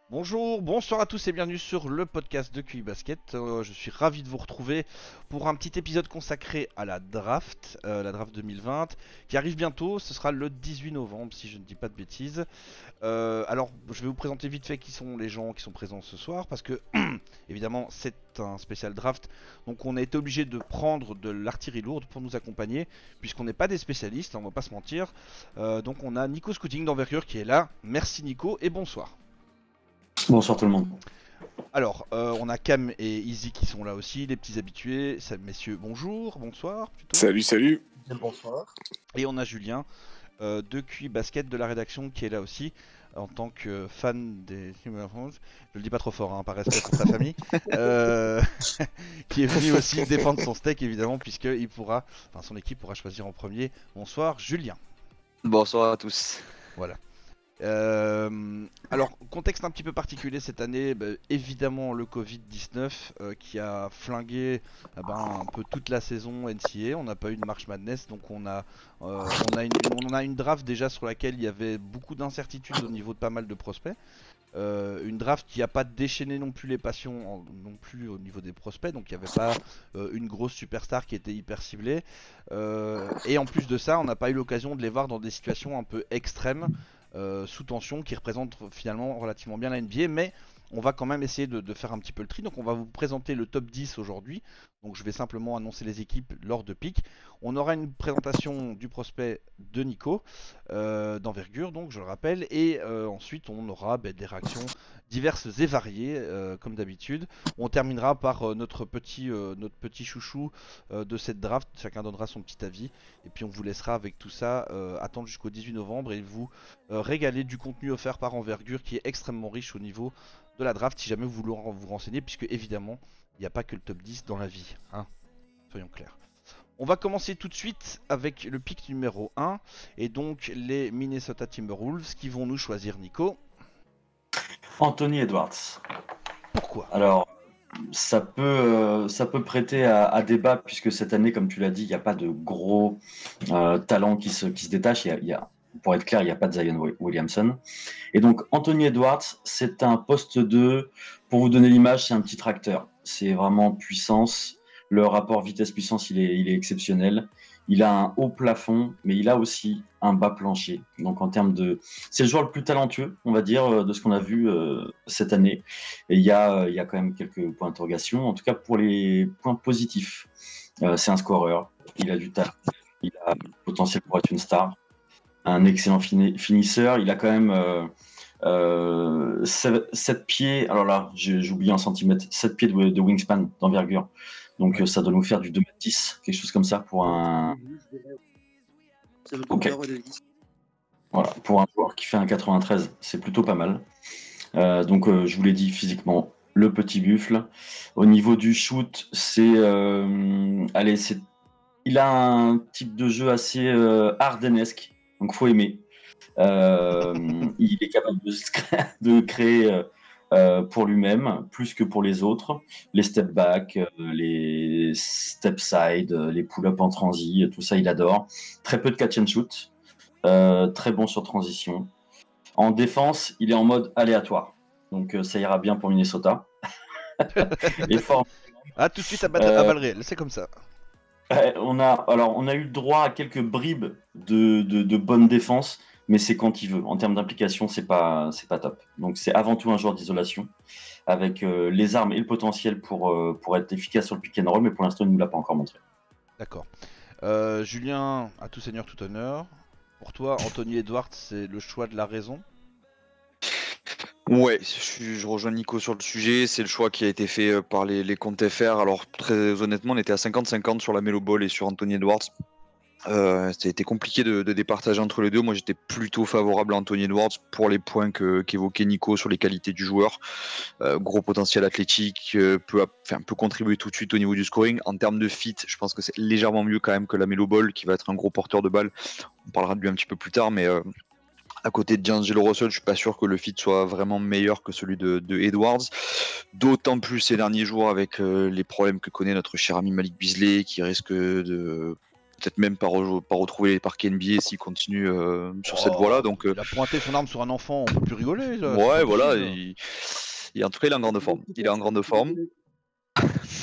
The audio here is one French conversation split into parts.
Bonjour, bonsoir à tous et bienvenue sur le podcast de QI Basket. Je suis ravi de vous retrouver pour un petit épisode consacré à la draft 2020, qui arrive bientôt. Ce sera le 18 novembre, si je ne dis pas de bêtises. Alors, je vais vous présenter vite fait qui sont les gens qui sont présents ce soir, parce que évidemment, c'est un spécial draft. Donc, on a été obligé de prendre de l'artillerie lourde pour nous accompagner, puisqu'on n'est pas des spécialistes, on va pas se mentir. Donc, on a Nico Scouting d'Envergure qui est là. Merci Nico et bonsoir. Bonsoir tout le monde. Alors, on a Cam et Easy qui sont là aussi, les petits habitués. Messieurs, bonjour, bonsoir plutôt. Salut, salut. Bonsoir. Et on a Julien de QI Basket de la rédaction qui est là aussi en tant que fan des Timberwolves. Je le dis pas trop fort, hein, par respect pour sa famille. Qui est venu aussi défendre son steak évidemment, puisque son équipe pourra choisir en premier. Bonsoir, Julien. Bonsoir à tous. Voilà. Alors, contexte un petit peu particulier cette année, évidemment le Covid-19 qui a flingué un peu toute la saison NCAA. On n'a pas eu de March Madness, donc on a une draft déjà sur laquelle il y avait beaucoup d'incertitudes au niveau de pas mal de prospects. Une draft qui n'a pas déchaîné non plus les passions non plus au niveau des prospects, donc il n'y avait pas une grosse superstar qui était hyper ciblée. Et en plus de ça, on n'a pas eu l'occasion de les voir dans des situations un peu extrêmes, sous tension, qui représentent finalement relativement bien la NBA, mais on va quand même essayer de faire un petit peu le tri. Donc on va vous présenter le top 10 aujourd'hui. Donc je vais simplement annoncer les équipes lors de pick. On aura une présentation du prospect de Nico, d'Envergure, donc je le rappelle. Et ensuite on aura des réactions diverses et variées, comme d'habitude. On terminera par notre petit chouchou de cette draft. Chacun donnera son petit avis. Et puis on vous laissera avec tout ça attendre jusqu'au 18 novembre et vous régaler du contenu offert par Envergure qui est extrêmement riche au niveau de la draft si jamais vous voulez vous renseigner, puisque évidemment il n'y a pas que le top 10 dans la vie, hein, soyons clairs. On va commencer tout de suite avec le pick numéro 1 et donc les Minnesota Timberwolves qui vont nous choisir. Nico, Anthony Edwards. pourquoi? Alors, ça peut prêter à débat puisque cette année, comme tu l'as dit, il n'y a pas de gros talent qui se détache. Pour être clair, il n'y a pas de Zion Williamson. Et donc, Anthony Edwards, c'est un poste 2. Pour vous donner l'image, c'est un petit tracteur. C'est vraiment puissance. Le rapport vitesse-puissance, il est exceptionnel. Il a un haut plafond, mais il a aussi un bas plancher. Donc, c'est le joueur le plus talentueux, on va dire, de ce qu'on a vu cette année. Et il y a quand même quelques points d'interrogation. En tout cas, pour les points positifs, c'est un scoreur. Il a du talent. Il a le potentiel pour être une star. Un excellent finisseur. Il a quand même 7 pieds. Alors là, j'ai oublié en centimètres. 7 pieds de wingspan, d'envergure. Donc ça doit nous faire du 2,10 m, quelque chose comme ça pour un. Ok. Voilà, pour un joueur qui fait un 93, c'est plutôt pas mal. Donc je vous l'ai dit, physiquement, le petit buffle. Au niveau du shoot, il a un type de jeu assez hardenesque, donc faut aimer. Il est capable de créer pour lui-même, plus que pour les autres. Les step back, les step side, les pull-up en transi, tout ça, il adore. Très peu de catch and shoot. Très bon sur transition. En défense, il est en mode aléatoire. Donc ça ira bien pour Minnesota. Et fort. Ah, tout de suite à balles réelles, c'est comme ça. On a eu le droit à quelques bribes de bonne défense, mais c'est quand il veut. En termes d'implication, c'est pas top. Donc c'est avant tout un joueur d'isolation, avec les armes et le potentiel pour être efficace sur le pick and roll, mais pour l'instant, il ne nous l'a pas encore montré. D'accord. Julien, à tout seigneur, tout honneur. Pour toi, Anthony Edwards, c'est le choix de la raison? Ouais, je rejoins Nico sur le sujet. C'est le choix qui a été fait par les comptes FR. Alors, très honnêtement, on était à 50-50 sur la Melo Ball et sur Anthony Edwards. Ça a été compliqué de départager entre les deux. Moi, j'étais plutôt favorable à Anthony Edwards pour les points qu'évoquait Nico sur les qualités du joueur. Gros potentiel athlétique, peut contribuer tout de suite au niveau du scoring. En termes de fit, je pense que c'est légèrement mieux quand même que la Melo Ball, qui va être un gros porteur de balle. On parlera de lui un petit peu plus tard, mais à côté de D'Angelo Russell, je suis pas sûr que le fit soit vraiment meilleur que celui de Edwards. D'autant plus ces derniers jours avec les problèmes que connaît notre cher ami Malik Beasley, qui risque de peut-être même pas retrouver les parquets NBA s'il continue sur cette voie-là. Donc, il a pointé son arme sur un enfant, on peut plus rigoler. Là, ouais, voilà. En tout cas, il est en grande forme. Il est en grande forme.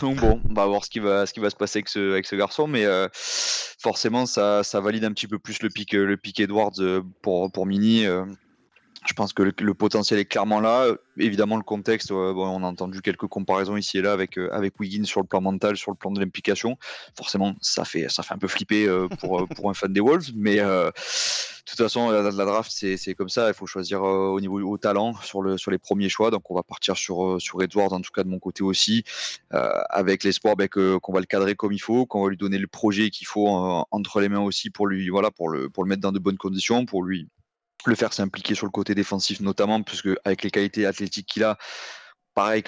Donc bon, on va voir ce qui va se passer avec ce garçon, mais forcément, ça valide un petit peu plus le pick Edwards pour Mini. Je pense que le potentiel est clairement là. Évidemment, le contexte, bon, on a entendu quelques comparaisons ici et là avec Wiggins sur le plan mental, sur le plan de l'implication. Forcément, ça fait un peu flipper pour un fan des Wolves. Mais de toute façon, la draft, c'est comme ça. Il faut choisir au talent sur les premiers choix. Donc, on va partir sur Edwards, en tout cas de mon côté aussi, avec l'espoir qu'on va le cadrer comme il faut, qu'on va lui donner le projet qu'il faut entre les mains aussi pour lui, voilà, pour le mettre dans de bonnes conditions, pour lui le faire s'impliquer sur le côté défensif notamment, puisque avec les qualités athlétiques qu'il a, pareil,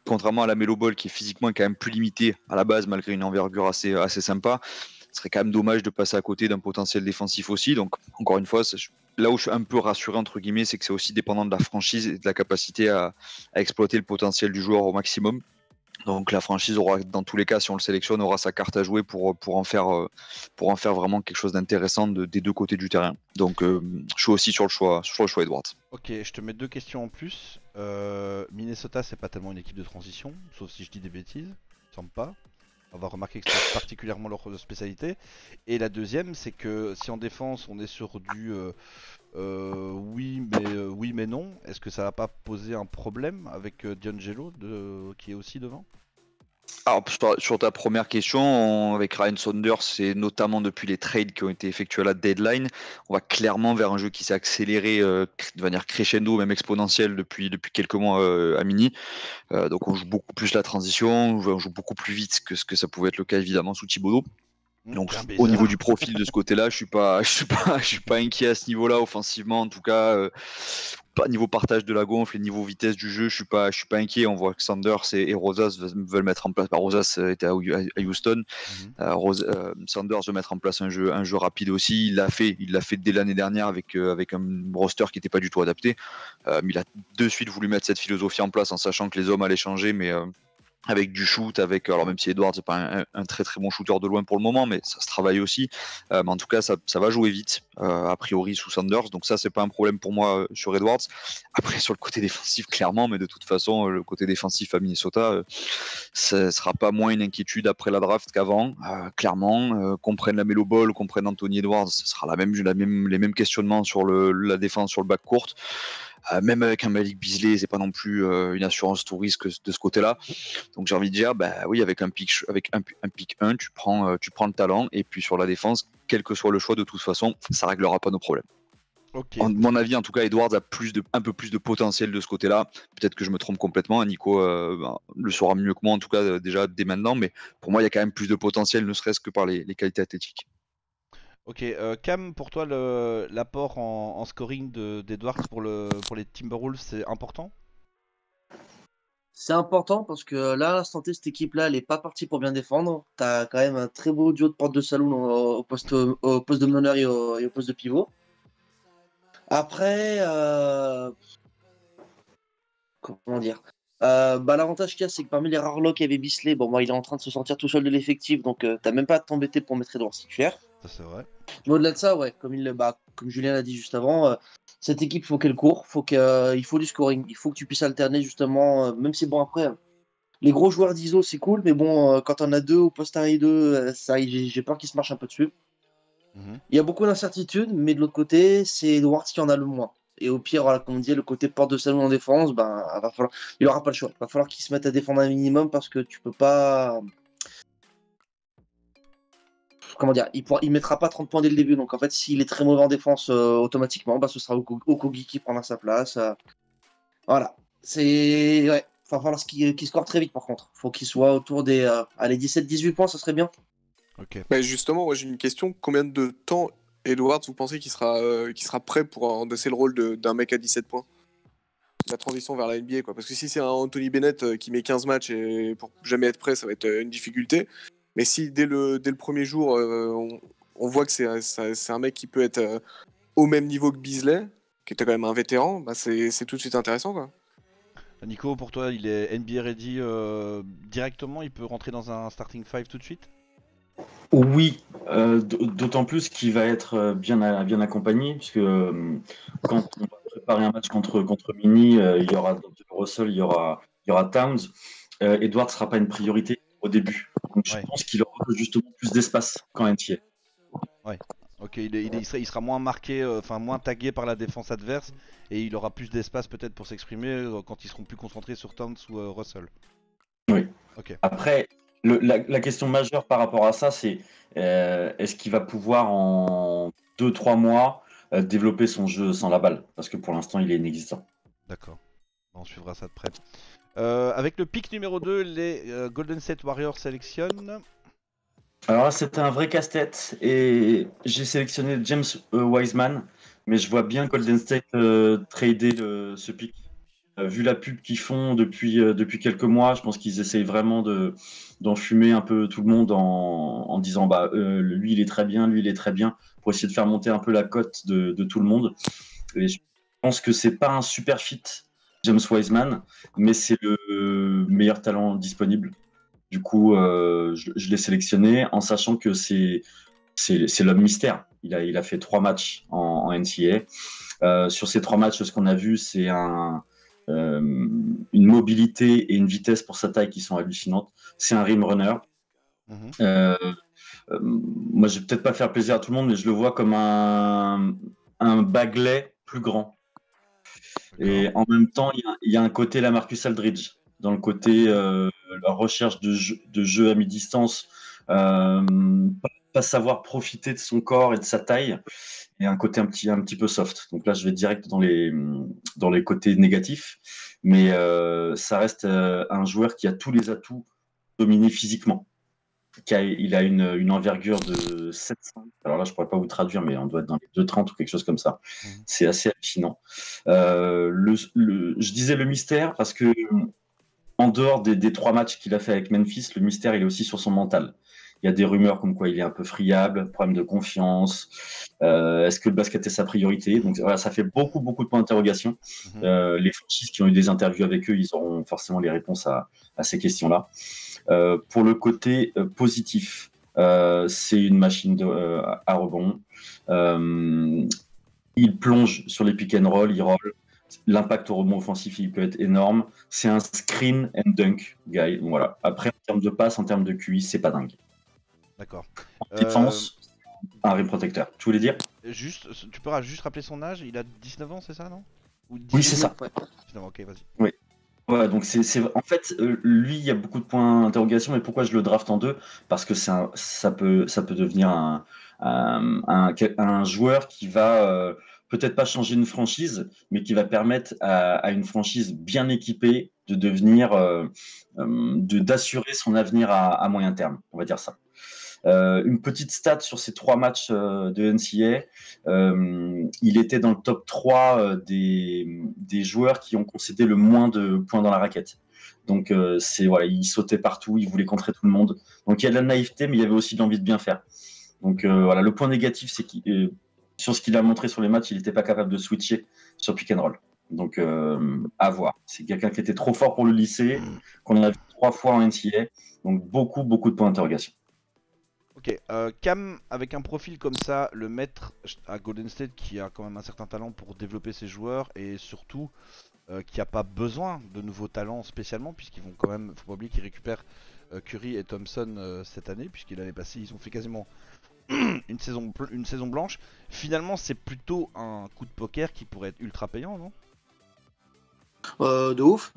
contrairement à la Melo Ball qui est physiquement quand même plus limité à la base malgré une envergure assez sympa, ce serait quand même dommage de passer à côté d'un potentiel défensif aussi. Donc encore une fois, là où je suis un peu rassuré entre guillemets, c'est que c'est aussi dépendant de la franchise et de la capacité à exploiter le potentiel du joueur au maximum. Donc la franchise aura, dans tous les cas, si on le sélectionne, aura sa carte à jouer pour en faire vraiment quelque chose d'intéressant des deux côtés du terrain. Donc je suis aussi sur le choix Edwards. Ok, je te mets 2 questions en plus. Minnesota, c'est pas tellement une équipe de transition, sauf si je dis des bêtises. Il me semble pas. On va remarquer que c'est particulièrement leur spécialité. Et la deuxième, c'est que si en défense on est sur du oui mais non, est-ce que ça va pas poser un problème avec D'Angelo qui est aussi devant? Alors sur ta première question, avec Ryan Saunders, c'est notamment depuis les trades qui ont été effectués à la deadline, on va clairement vers un jeu qui s'est accéléré de manière crescendo, même exponentielle depuis quelques mois à Mini. Donc on joue beaucoup plus la transition, on joue beaucoup plus vite que ce que ça pouvait être le cas évidemment sous Thibodeau. Donc au niveau du profil de ce côté-là, je suis pas inquiet à ce niveau-là offensivement en tout cas. Pas niveau partage de la gonfle et niveau vitesse du jeu, je suis pas inquiet. On voit que Sanders et Rosas veulent mettre en place. Rosas était à Houston. Sanders veut mettre en place un jeu rapide aussi. Il l'a fait dès l'année dernière avec un roster qui n'était pas du tout adapté. Mais il a de suite voulu mettre cette philosophie en place en sachant que les hommes allaient changer, mais avec du shoot, alors même si Edwards n'est pas un très très bon shooter de loin pour le moment, mais ça se travaille aussi. Mais en tout cas, ça va jouer vite, a priori sous Sanders, donc ça c'est pas un problème pour moi sur Edwards. Après sur le côté défensif clairement, mais de toute façon le côté défensif à Minnesota, ça sera pas moins une inquiétude après la draft qu'avant, clairement. Qu'on prenne la Melo Ball, qu'on prenne Anthony Edwards, ce sera les mêmes questionnements sur la défense sur le back court. Même avec un Malik Beasley, c'est pas non plus une assurance tout risque de ce côté-là. Donc j'ai envie de dire, bah oui, avec un pick 1, tu prends le talent, et puis sur la défense, quel que soit le choix, de toute façon, ça réglera pas nos problèmes. Okay. À mon avis, en tout cas, Edwards a un peu plus de potentiel de ce côté-là. Peut-être que je me trompe complètement. Nico le saura mieux que moi, en tout cas, déjà dès maintenant. Mais pour moi, il y a quand même plus de potentiel, ne serait-ce que par les qualités athlétiques. Ok, Cam, pour toi, l'apport en scoring d'Edwards pour les Timberwolves, c'est important? C'est important parce que là, à l'instant T, cette équipe-là, elle n'est pas partie pour bien défendre. Tu as quand même un très beau duo de porte de saloon au poste de meneur et au poste de pivot. Après, comment dire? L'avantage qu'il y a, c'est que parmi les rares locks, il y avait Bisley. Bon, moi, il est en train de se sortir tout seul de l'effectif, donc t'as même pas à t'embêter pour mettre Edwards titulaire. Ça, c'est vrai. Mais au-delà de ça, ouais, comme Julien l'a dit juste avant, cette équipe, il faut qu'elle court, il faut du scoring, il faut que tu puisses alterner justement, même si bon, après, les gros joueurs d'ISO, c'est cool, mais bon, quand on a deux au poste 1 et 2, j'ai peur qu'ils se marchent un peu dessus. Il y a beaucoup d'incertitudes, mais de l'autre côté, c'est Edwards qui en a le moins. Et au pire, voilà, comme on dit, le côté porte de salon en défense, il n'aura pas le choix. Il va falloir qu'il se mette à défendre un minimum parce que tu peux pas. Comment dire, il mettra pas 30 points dès le début. Donc en fait, s'il est très mauvais en défense automatiquement, ce sera Okogie qui prendra sa place. Voilà. Ouais. Il va falloir qu'il score très vite par contre. Faut qu'il soit autour des 17-18 points, ça serait bien. Ok. Mais justement, moi j'ai une question. Combien de temps Edwards, vous pensez qu'il sera prêt pour endosser le rôle d'un mec à 17 points? La transition vers la NBA, quoi. Parce que si c'est un Anthony Bennett qui met 15 matchs et pour jamais être prêt, ça va être une difficulté. Mais si dès le premier jour, on voit que c'est un mec qui peut être au même niveau que Beasley, qui était quand même un vétéran, bah c'est tout de suite intéressant, quoi. Nico, pour toi, il est NBA ready directement? Il peut rentrer dans un starting 5 tout de suite? Oui, d'autant plus qu'il va être bien accompagné, puisque quand on va préparer un match contre Mini, il y aura Russell, il y aura Towns. Edward ne sera pas une priorité au début. Donc je Ouais. pense qu'il aura justement plus d'espace qu'en NTA. Ouais. Ok, il sera moins marqué, enfin moins tagué par la défense adverse et il aura plus d'espace peut-être pour s'exprimer quand ils seront plus concentrés sur Towns ou Russell. Oui. Ok. Après, la question majeure par rapport à ça, c'est est-ce qu'il va pouvoir en 2-3 mois développer son jeu sans la balle? Parce que pour l'instant, il est inexistant. D'accord. On suivra ça de près. Avec le pick numéro 2, les Golden State Warriors sélectionnent. Alors là, c'était un vrai casse-tête et j'ai sélectionné James Wiseman, mais je vois bien Golden State trader ce pick. Vu la pub qu'ils font depuis quelques mois, je pense qu'ils essayent vraiment d'enfumer un peu tout le monde en disant bah lui il est très bien, lui il est très bien, pour essayer de faire monter un peu la cote de tout le monde. Et je pense que c'est pas un super fit, James Wiseman, mais c'est le meilleur talent disponible. Du coup, je l'ai sélectionné en sachant que c'est l'homme mystère. Il a fait 3 matchs en NCAA. Sur ces 3 matchs, ce qu'on a vu, c'est une mobilité et une vitesse pour sa taille qui sont hallucinantes. C'est un rim runner. Mhm. Moi, je vais peut-être pas faire plaisir à tout le monde, mais je le vois comme un Bagley plus grand. D'accord. Et en même temps, il y a un côté Lamarcus Aldridge, dans le côté la recherche de jeu à mi-distance, pas savoir profiter de son corps et de sa taille, et un côté un petit peu soft. Donc là, je vais direct dans les côtés négatifs, mais ça reste un joueur qui a tous les atouts dominés physiquement. Il a une envergure de 700. Alors là, je pourrais pas vous traduire, mais on doit être dans les 2,30 ou quelque chose comme ça. Mhm. C'est assez hallucinant. Je disais le mystère parce que en dehors des 3 matchs qu'il a fait avec Memphis, le mystère, il est aussi sur son mental. Il y a des rumeurs comme quoi il est un peu friable, problème de confiance. Est-ce que le basket est sa priorité? Donc voilà, ça fait beaucoup de points d'interrogation. Mhm. Les franchises qui ont eu des interviews avec eux, ils auront forcément les réponses à ces questions-là. Pour le côté positif, c'est une machine à rebond. Il plonge sur les pick and roll, il roll. L'impact au rebond offensif, il peut être énorme. C'est un screen and dunk guy. Voilà. Après, en termes de passe, en termes de QI, c'est pas dingue. D'accord. En défense, un rim protecteur. Tu voulais dire? Juste, tu peux juste rappeler son âge? Il a 19 ans, c'est ça, non? Ou Oui, c'est ça. Ouais. 19 ans, ok, vas-y. Oui. Ouais, donc en fait, lui, il y a beaucoup de points d'interrogation. Mais pourquoi je le draft en 2? Parce que ça peut devenir un joueur qui va peut-être pas changer une franchise, mais qui va permettre à une franchise bien équipée de devenir, d'assurer son avenir à moyen terme. On va dire ça. Une petite stat sur ces 3 matchs de NCAA. Il était dans le top 3 des joueurs qui ont concédé le moins de points dans la raquette. Donc voilà, il sautait partout, il voulait contrer tout le monde. Donc il y a de la naïveté, mais il y avait aussi de l'envie de bien faire. Donc voilà, le point négatif, c'est que sur ce qu'il a montré sur les matchs, il n'était pas capable de switcher sur pick and roll. Donc à voir. C'est quelqu'un qui était trop fort pour le lycée, qu'on a vu 3 fois en NCAA. Donc beaucoup de points d'interrogation. Ok, Cam, avec un profil comme ça, le mettre à Golden State qui a quand même un certain talent pour développer ses joueurs et surtout qui a pas besoin de nouveaux talents spécialement puisqu'ils vont quand même, faut pas oublier qu'ils récupèrent Curry et Thompson cette année puisqu'il l'année passée ils ont fait quasiment une saison blanche. Finalement c'est plutôt un coup de poker qui pourrait être ultra payant, non? De ouf.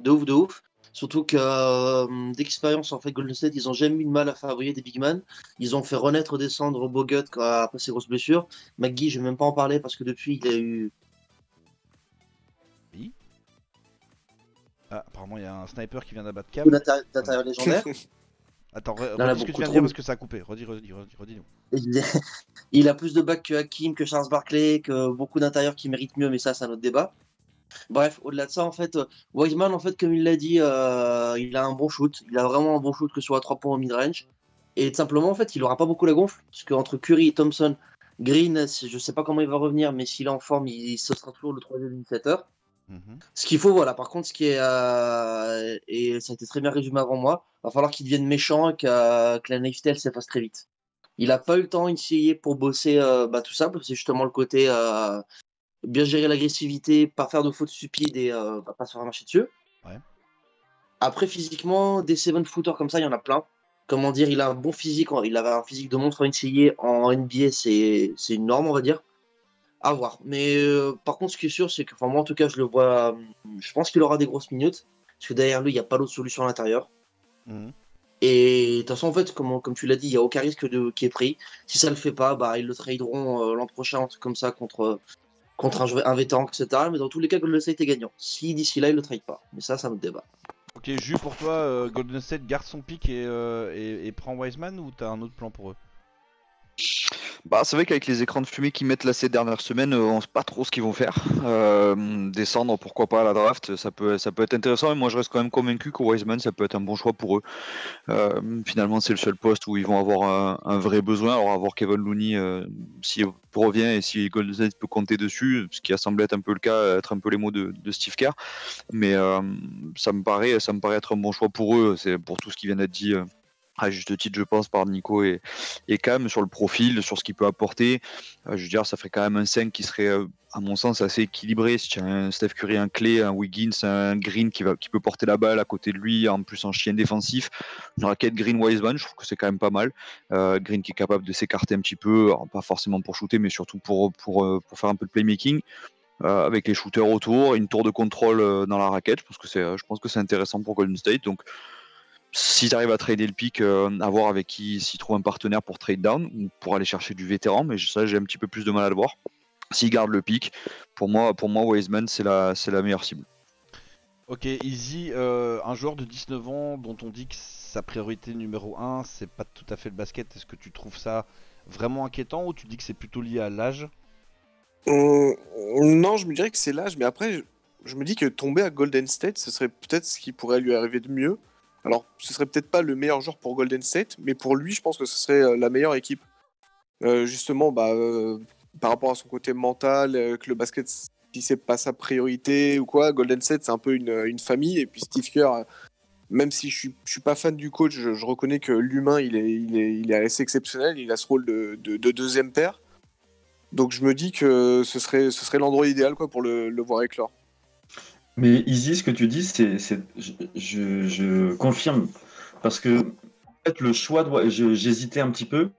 Surtout que d'expérience, en fait, Golden State, ils ont jamais eu de mal à fabriquer des big men. Ils ont fait renaître, descendre Bogut après ses grosses blessures. McGee, je vais même pas en parler parce que depuis, il a eu. Oui. Ah, apparemment il y a un sniper qui vient d'abattre beaucoup Cam. d'intérieur légendaire. Attends, Il en a redis ce que tu beaucoup viens de trop. dire parce que ça a coupé. Redis-nous. Il a plus de bacs que Hakim, que Charles Barkley, que beaucoup d'intérieurs qui méritent mieux, mais ça, c'est un autre débat. Bref, au-delà de ça, en fait, Wiseman, en fait, comme il l'a dit, il a un bon shoot. Il a vraiment un bon shoot, que ce soit à 3 points au mid-range. Et tout simplement, en fait, il aura pas beaucoup la gonfle. Parce qu'entre Curry et Thompson, Green, je sais pas comment il va revenir, mais s'il est en forme, ce sera toujours le troisième initiateur. Mhm. Ce qu'il faut, voilà. Par contre, ce qui est. Et ça a été très bien résumé avant moi, va falloir qu'il devienne méchant et que la naïveté, elle s'efface très vite. Il n'a pas eu le temps NCAA pour bosser tout ça, parce que c'est justement le côté bien gérer l'agressivité, pas faire de fautes stupides et pas se faire marcher dessus. Ouais. Après, physiquement, des 7-footers comme ça, il y en a plein. Comment dire, il a un bon physique, il avait un physique de monstre en NCAA, en NBA, c'est une norme, on va dire. À voir. Mais par contre, ce qui est sûr, c'est que moi, en tout cas, je le vois. Je pense qu'il aura des grosses minutes, parce que derrière lui, il n'y a pas d'autre solution à l'intérieur. Et de toute façon, en fait, comme tu l'as dit, il n'y a aucun risque qui est pris. Si ça ne le fait pas, ils le traderont l'an prochain, un truc comme ça, contre un vétéran, etc. Mais dans tous les cas, Golden State est gagnant. Si d'ici là, il ne le trade pas. Mais ça me débat. Ok, Jus, pour toi, Golden State garde son pick et prend Wiseman, ou t'as un autre plan pour eux? C'est vrai qu'avec les écrans de fumée qu'ils mettent là ces dernières semaines, on ne sait pas trop ce qu'ils vont faire. Descendre, pourquoi pas à la draft, ça peut être intéressant. Mais moi, je reste quand même convaincu que Wiseman, ça peut être un bon choix pour eux. Finalement, c'est le seul poste où ils vont avoir un vrai besoin. Alors, avoir Kevin Looney, s'il revient et si Golden State peut compter dessus, ce qui a semblé être un peu le cas, être un peu les mots de Steve Kerr. Mais ça me paraît être un bon choix pour eux. C'est pour tout ce qui vient d'être dit. À juste titre, je pense, par Nico et Cam, sur le profil, sur ce qu'il peut apporter. Je veux dire, ça ferait quand même un 5 qui serait, à mon sens, assez équilibré. Si tu as un Steph Curry, un Clay, un Wiggins, un Green qui peut porter la balle à côté de lui, en plus en chien défensif, une raquette Green-Wiseman, je trouve que c'est quand même pas mal. Green qui est capable de s'écarter un petit peu, alors pas forcément pour shooter, mais surtout pour faire un peu de playmaking. Avec les shooters autour, une tour de contrôle dans la raquette, je pense que c'est intéressant pour Golden State. Donc, s'ils arrivent à trader le pick, à voir avec qui, s'ils trouvent un partenaire pour trade down ou pour aller chercher du vétéran, mais ça j'ai un petit peu plus de mal à le voir. S'ils gardent le pick, pour moi Wiseman c'est la meilleure cible. Ok, Easy, un joueur de 19 ans dont on dit que sa priorité numéro 1 c'est pas tout à fait le basket, est-ce que tu trouves ça vraiment inquiétant ou tu dis que c'est plutôt lié à l'âge? Non, je me dirais que c'est l'âge, mais après je me dis que tomber à Golden State, ce serait peut-être ce qui pourrait lui arriver de mieux. Alors, ce serait peut-être pas le meilleur joueur pour Golden State, mais pour lui, je pense que ce serait la meilleure équipe. Justement, par rapport à son côté mental, que le basket, si c'est pas sa priorité ou quoi, Golden State, c'est un peu une famille. Et puis Steve Kerr, même si je suis pas fan du coach, je reconnais que l'humain, il est assez exceptionnel. Il a ce rôle de deuxième paire. Donc je me dis que ce serait l'endroit idéal pour le voir éclore. Mais Izzy, ce que tu dis, je confirme. Parce que en fait, le choix, j'hésitais un petit peu.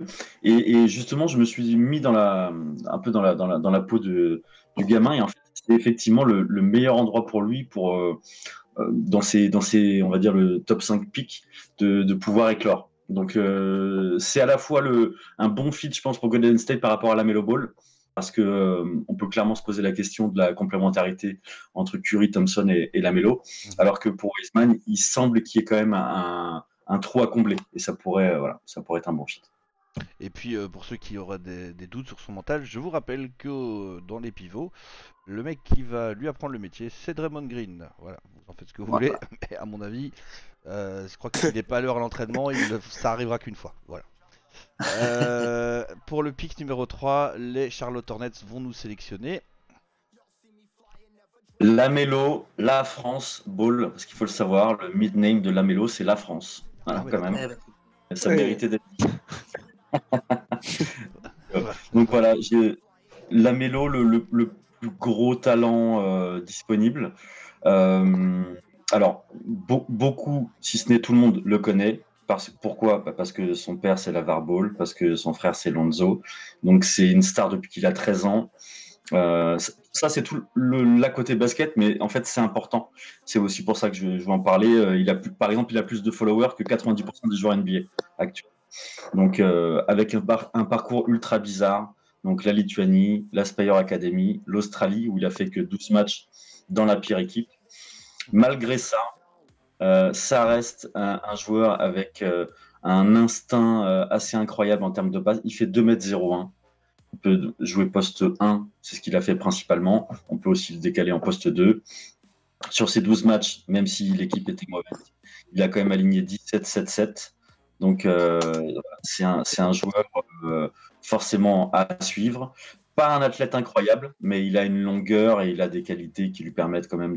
Et justement, je me suis mis un peu dans la peau du gamin. Et en fait, c'est effectivement le meilleur endroit pour lui, dans ses, on va dire, le top 5 picks, de pouvoir éclore. Donc, c'est à la fois un bon fit, je pense, pour Golden State par rapport à la Melo Ball. Parce que on peut clairement se poser la question de la complémentarité entre Curry, Thompson et Lamelo, alors que pour Wiseman, il semble qu'il y ait quand même un trou à combler, et ça pourrait être un bon fit. Et puis pour ceux qui auraient des doutes sur son mental, je vous rappelle que dans les pivots, le mec qui va lui apprendre le métier, c'est Draymond Green. Voilà, vous en faites ce que vous voulez, mais à mon avis, je crois qu'il n'est pas à l'heure à l'entraînement, ça arrivera qu'une fois. Voilà. Pour le pick numéro 3, les Charlotte Hornets vont nous sélectionner Lamelo, la France Ball, parce qu'il faut le savoir, le mid-name de Lamelo, c'est la France. Voilà, quand même. Ça méritait d'être dit. Donc voilà, j'ai Lamelo, le plus gros talent disponible. Alors, beaucoup, si ce n'est tout le monde, le connaît. Pourquoi ? Parce que son père c'est LaVar Ball, parce que son frère c'est Lonzo. Donc c'est une star depuis qu'il a 13 ans. Ça c'est tout la côté basket, mais en fait c'est important. C'est aussi pour ça que je vais en parler. Par exemple, il a plus de followers que 90% des joueurs NBA actuels. Donc avec un parcours ultra bizarre. Donc la Lituanie, la Spire Academy, l'Australie où il a fait que 12 matchs dans la pire équipe. Malgré ça, ça reste un joueur avec un instinct assez incroyable en termes de passe. Il fait 2m01. Il peut jouer poste 1, c'est ce qu'il a fait principalement. On peut aussi le décaler en poste 2. Sur ces 12 matchs, même si l'équipe était mauvaise, il a quand même aligné 17-7-7. Donc c'est un joueur forcément à suivre. Pas un athlète incroyable, mais il a une longueur et il a des qualités qui lui permettent quand même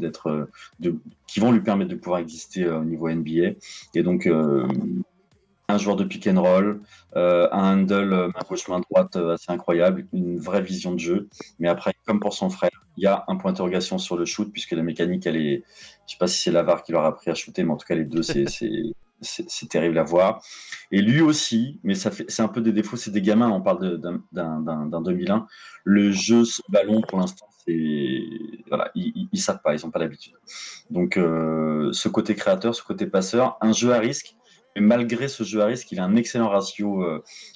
qui vont lui permettre de pouvoir exister au niveau NBA. Et donc, un joueur de pick and roll, un handle main gauche, main droite assez incroyable, une vraie vision de jeu. Mais après, comme pour son frère, il y a un point d'interrogation sur le shoot, puisque la mécanique, elle est. Je sais pas si c'est Lavar qui leur a appris à shooter, mais en tout cas, les deux, c'est terrible à voir. Et lui aussi, mais c'est un peu des défauts, c'est des gamins, on parle d'un 2001. Le jeu, ce ballon, pour l'instant, voilà, ils savent pas, ils n'ont pas l'habitude. Donc, ce côté créateur, ce côté passeur, un jeu à risque. Et malgré ce jeu à risque, il a un excellent ratio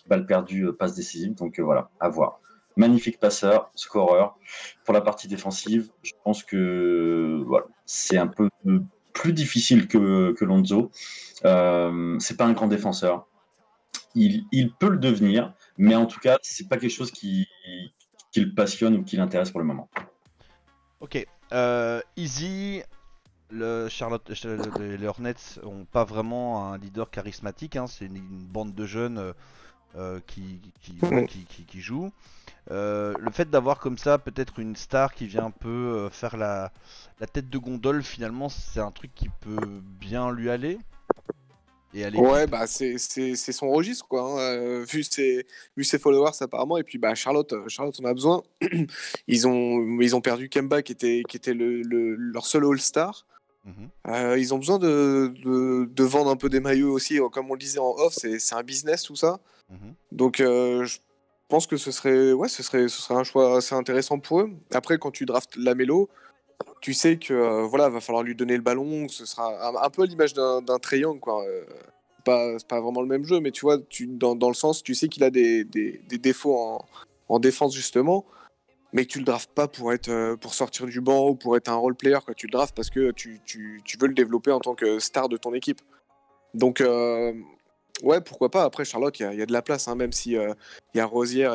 balle perdue, passe décisive. Donc voilà, à voir. Magnifique passeur, scoreur. Pour la partie défensive, je pense que voilà, c'est un peu plus difficile que Lonzo. C'est pas un grand défenseur. Il peut le devenir, mais en tout cas, c'est pas quelque chose qui le passionne ou qui l'intéresse pour le moment. Ok. Easy. Les Hornets ont pas vraiment un leader charismatique, hein, c'est une bande de jeunes qui jouent. Le fait d'avoir comme ça peut-être une star qui vient un peu faire la tête de gondole, finalement, c'est un truc qui peut bien lui aller. Et aller ouais, bah c'est son registre, quoi. Hein. Vu ses followers, apparemment. Et puis, bah, Charlotte en a besoin. Ils ont perdu Kemba, qui était leur seul All-Star. Ils ont besoin de vendre un peu des maillots aussi, comme on le disait en off, c'est un business tout ça. Donc je pense que ce serait un choix assez intéressant pour eux. Après, quand tu draftes Lamelo, tu sais que voilà, va falloir lui donner le ballon, ce sera un peu à l'image d'un Trae Young, quoi. C'est pas vraiment le même jeu, mais tu vois, dans le sens, tu sais qu'il a des défauts en défense justement. Mais que tu le draftes pas pour sortir du banc ou pour être un role player, quoi. Tu le draftes parce que tu veux le développer en tant que star de ton équipe. Donc, ouais, pourquoi pas. Après, Charlotte, il y a de la place, hein, même si il y a Rozier